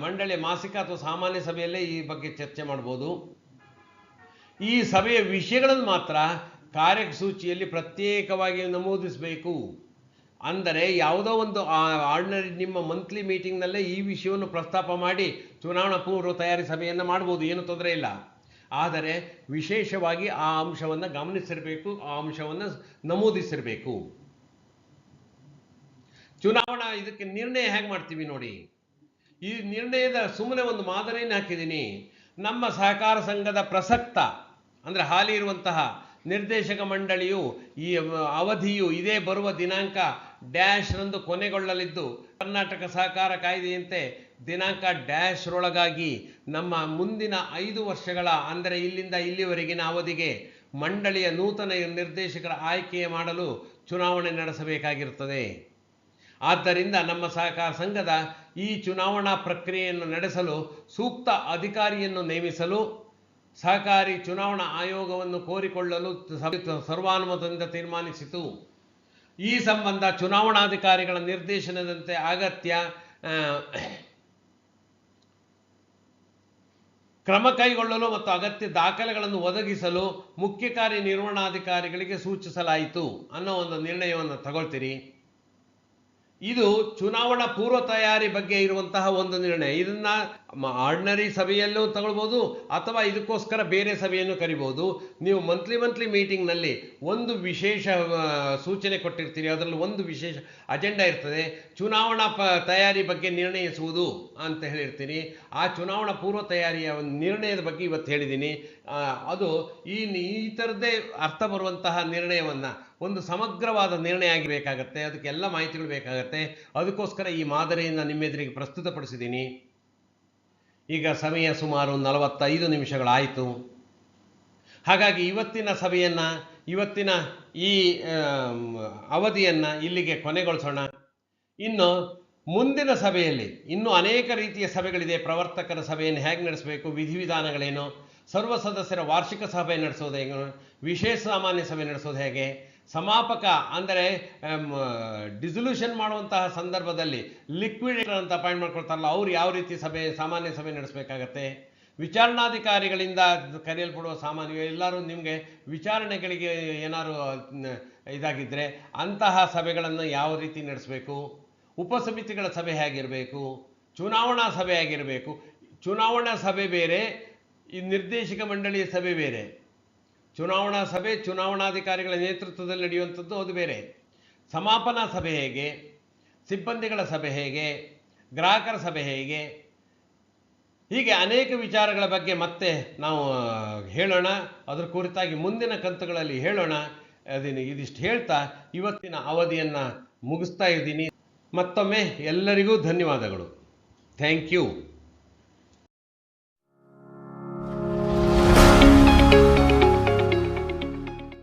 ಮಂಡಳಿಯ ಮಾಸಿಕ ಅಥವಾ ಸಾಮಾನ್ಯ ಸಭೆಯಲ್ಲೇ ಈ ಬಗ್ಗೆ ಚರ್ಚೆ ಮಾಡ್ಬೋದು. ಈ ಸಭೆಯ ವಿಷಯಗಳನ್ನು ಮಾತ್ರ ಕಾರ್ಯಸೂಚಿಯಲ್ಲಿ ಪ್ರತ್ಯೇಕವಾಗಿ ನಮೂದಿಸಬೇಕು. ಅಂದರೆ ಯಾವುದೋ ಒಂದು ಆರ್ಡಿನರಿ ನಿಮ್ಮ ಮಂತ್ಲಿ ಮೀಟಿಂಗ್ನಲ್ಲೇ ಈ ವಿಷಯವನ್ನು ಪ್ರಸ್ತಾಪ ಮಾಡಿ ಚುನಾವಣಾ ಪೂರ್ವ ತಯಾರಿ ಸಭೆಯನ್ನು ಮಾಡ್ಬೋದು, ಏನು ತೊಂದರೆ ಇಲ್ಲ. ಆದರೆ ವಿಶೇಷವಾಗಿ ಆ ಅಂಶವನ್ನು ಗಮನಿಸಿರಬೇಕು, ಆ ಅಂಶವನ್ನು ನಮೂದಿಸಿರಬೇಕು. ಚುನಾವಣಾ ಇದಕ್ಕೆ ನಿರ್ಣಯ ಹೇಗೆ ಮಾಡ್ತೀವಿ ನೋಡಿ. ಈ ನಿರ್ಣಯದ ಸುಮ್ಮನೆ ಒಂದು ಮಾದರಿಯನ್ನು ಹಾಕಿದ್ದೀನಿ. ನಮ್ಮ ಸಹಕಾರ ಸಂಘದ ಪ್ರಸಕ್ತ ಅಂದರೆ ಹಾಲಿ ಇರುವಂತಹ ನಿರ್ದೇಶಕ ಮಂಡಳಿಯು ಈ ಅವಧಿಯು ಇದೇ ಬರುವ ದಿನಾಂಕ ಡ್ಯಾಶ್ ರಂದು ಕೊನೆಗೊಳ್ಳಲಿದ್ದು, ಕರ್ನಾಟಕ ಸಹಕಾರ ಕಾಯ್ದೆಯಂತೆ ದಿನಾಂಕ ಡ್ಯಾಶ್ ರೊಳಗಾಗಿ ನಮ್ಮ ಮುಂದಿನ 5 ವರ್ಷಗಳ ಅಂದರೆ ಇಲ್ಲಿಂದ ಇಲ್ಲಿವರೆಗಿನ ಅವಧಿಗೆ ಮಂಡಳಿಯ ನೂತನ ನಿರ್ದೇಶಕರ ಆಯ್ಕೆ ಮಾಡಲು ಚುನಾವಣೆ ನಡೆಸಬೇಕಾಗಿರುತ್ತದೆ. ಆದ್ದರಿಂದ ನಮ್ಮ ಸಹಕಾರ ಸಂಘದ ಈ ಚುನಾವಣಾ ಪ್ರಕ್ರಿಯೆಯನ್ನು ನಡೆಸಲು ಸೂಕ್ತ ಅಧಿಕಾರಿಯನ್ನು ನೇಮಿಸಲು ಸಹಕಾರಿ ಚುನಾವಣಾ ಆಯೋಗವನ್ನು ಕೋರಿಕೊಳ್ಳಲು ಸರ್ವಾನುಮತದಿಂದ ತೀರ್ಮಾನಿಸಿತು. ಈ ಸಂಬಂಧ ಚುನಾವಣಾಧಿಕಾರಿಗಳ ನಿರ್ದೇಶನದಂತೆ ಅಗತ್ಯ ಕ್ರಮ ಕೈಗೊಳ್ಳಲು ಮತ್ತು ಅಗತ್ಯ ದಾಖಲೆಗಳನ್ನು ಒದಗಿಸಲು ಮುಖ್ಯ ಕಾರ್ಯನಿರ್ವಹಣಾಧಿಕಾರಿಗಳಿಗೆ ಸೂಚಿಸಲಾಯಿತು ಅನ್ನೋ ಒಂದು ನಿರ್ಣಯವನ್ನು ತಗೊಳ್ತೀರಿ. ಇದು ಚುನಾವಣಾ ಪೂರ್ವ ತಯಾರಿ ಬಗ್ಗೆ ಇರುವಂತಹ ಒಂದು ನಿರ್ಣಯ. ಇದನ್ನ ಆರ್ಡಿನರಿ ಸಭೆಯಲ್ಲೂ ತಗೊಳ್ಬೋದು ಅಥವಾ ಇದಕ್ಕೋಸ್ಕರ ಬೇರೆ ಸಭೆಯನ್ನು ಕರಿಬೋದು. ನೀವು ಮಂತ್ಲಿ ಮೀಟಿಂಗ್ನಲ್ಲಿ ಒಂದು ವಿಶೇಷ ಸೂಚನೆ ಕೊಟ್ಟಿರ್ತೀರಿ, ಅದರಲ್ಲಿ ಒಂದು ವಿಶೇಷ ಅಜೆಂಡಾ ಇರ್ತದೆ, ಚುನಾವಣಾ ತಯಾರಿ ಬಗ್ಗೆ ನಿರ್ಣಯಿಸುವುದು ಅಂತ ಹೇಳಿರ್ತೀನಿ. ಆ ಚುನಾವಣಾ ಪೂರ್ವ ತಯಾರಿಯ ಒಂದು ನಿರ್ಣಯದ ಬಗ್ಗೆ ಇವತ್ತು ಹೇಳಿದ್ದೀನಿ. ಅದು ಈ ಥರದ್ದೇ ಅರ್ಥ ಬರುವಂತಹ ನಿರ್ಣಯವನ್ನು ಒಂದು ಸಮಗ್ರವಾದ ನಿರ್ಣಯ ಆಗಿಬೇಕಾಗತ್ತೆ. ಅದಕ್ಕೆಲ್ಲ ಮಾಹಿತಿಗಳು ಬೇಕಾಗತ್ತೆ. ಅದಕ್ಕೋಸ್ಕರ ಈ ಮಾದರಿಯನ್ನು ನಿಮ್ಮೆದುರಿಗೆ ಪ್ರಸ್ತುತಪಡಿಸಿದ್ದೀನಿ. ಈಗ ಸಮಯ ಸುಮಾರು 45 ನಿಮಿಷಗಳಾಯಿತು. ಹಾಗಾಗಿ ಇವತ್ತಿನ ಸಭೆಯನ್ನು, ಇವತ್ತಿನ ಈ ಅವಧಿಯನ್ನು ಇಲ್ಲಿಗೆ ಕೊನೆಗೊಳಿಸೋಣ. ಇನ್ನು ಮುಂದಿನ ಸಭೆಯಲ್ಲಿ ಇನ್ನೂ ಅನೇಕ ರೀತಿಯ ಸಭೆಗಳಿದೆ. ಪ್ರವರ್ತಕರ ಸಭೆಯನ್ನು ಹೇಗೆ ನಡೆಸಬೇಕು, ವಿಧಿವಿಧಾನಗಳೇನು, ಸರ್ವ ಸದಸ್ಯರ ವಾರ್ಷಿಕ ಸಭೆ ನಡೆಸೋದು ಹೇಗೆ, ವಿಶೇಷ ಸಾಮಾನ್ಯ ಸಭೆ ನಡೆಸೋದು ಹೇಗೆ, ಸಮಾಪಕ ಅಂದರೆ ಡಿಸಲ್ಯೂಷನ್ ಮಾಡುವಂತಹ ಸಂದರ್ಭದಲ್ಲಿ ಲಿಕ್ವಿಡೇಟರ್ ಅಂತ ಅಪಾಯಿಂಟ್ ಮಾಡ್ಕೊಳ್ತಾರಲ್ಲ, ಅವ್ರು ಯಾವ ರೀತಿ ಸಾಮಾನ್ಯ ಸಭೆ ನಡೆಸಬೇಕಾಗತ್ತೆ, ವಿಚಾರಣಾಧಿಕಾರಿಗಳಿಂದ ಕರೆಯಲ್ಪಡುವ ಸಾಮಾನ್ಯ ಎಲ್ಲರೂ ನಿಮಗೆ ವಿಚಾರಣೆಗಳಿಗೆ ಏನಾದ್ರು ಇದಾಗಿದ್ದರೆ ಅಂತಹ ಸಭೆಗಳನ್ನು ಯಾವ ರೀತಿ ನಡೆಸಬೇಕು, ಉಪಸಮಿತಿಗಳ ಸಭೆ ಹೇಗಿರಬೇಕು, ಚುನಾವಣಾ ಸಭೆ ಹೇಗಿರಬೇಕು. ಚುನಾವಣಾ ಸಭೆ ಬೇರೆ, ಈ ನಿರ್ದೇಶಕ ಮಂಡಳಿಯ ಸಭೆ ಬೇರೆ. ಚುನಾವಣಾ ಸಭೆ ಚುನಾವಣಾಧಿಕಾರಿಗಳ ನೇತೃತ್ವದಲ್ಲಿ ನಡೆಯುವಂಥದ್ದು, ಅದು ಬೇರೆ. ಸಮಾಪನಾ ಸಭೆ ಹೇಗೆ, ಸಿಬ್ಬಂದಿಗಳ ಸಭೆ ಹೇಗೆ, ಗ್ರಾಹಕರ ಸಭೆ ಹೇಗೆ, ಹೀಗೆ ಅನೇಕ ವಿಚಾರಗಳ ಬಗ್ಗೆ ಮತ್ತೆ ನಾವು ಹೇಳೋಣ. ಅದರ ಕುರಿತಾಗಿ ಮುಂದಿನ ಕಂತುಗಳಲ್ಲಿ ಹೇಳೋಣ. ಇದಿಷ್ಟು ಹೇಳ್ತಾ ಇವತ್ತಿನ ಅವಧಿಯನ್ನು ಮುಗಿಸ್ತಾ ಇದ್ದೀನಿ. ಮತ್ತೊಮ್ಮೆ ಎಲ್ಲರಿಗೂ ಧನ್ಯವಾದಗಳು. Thank you.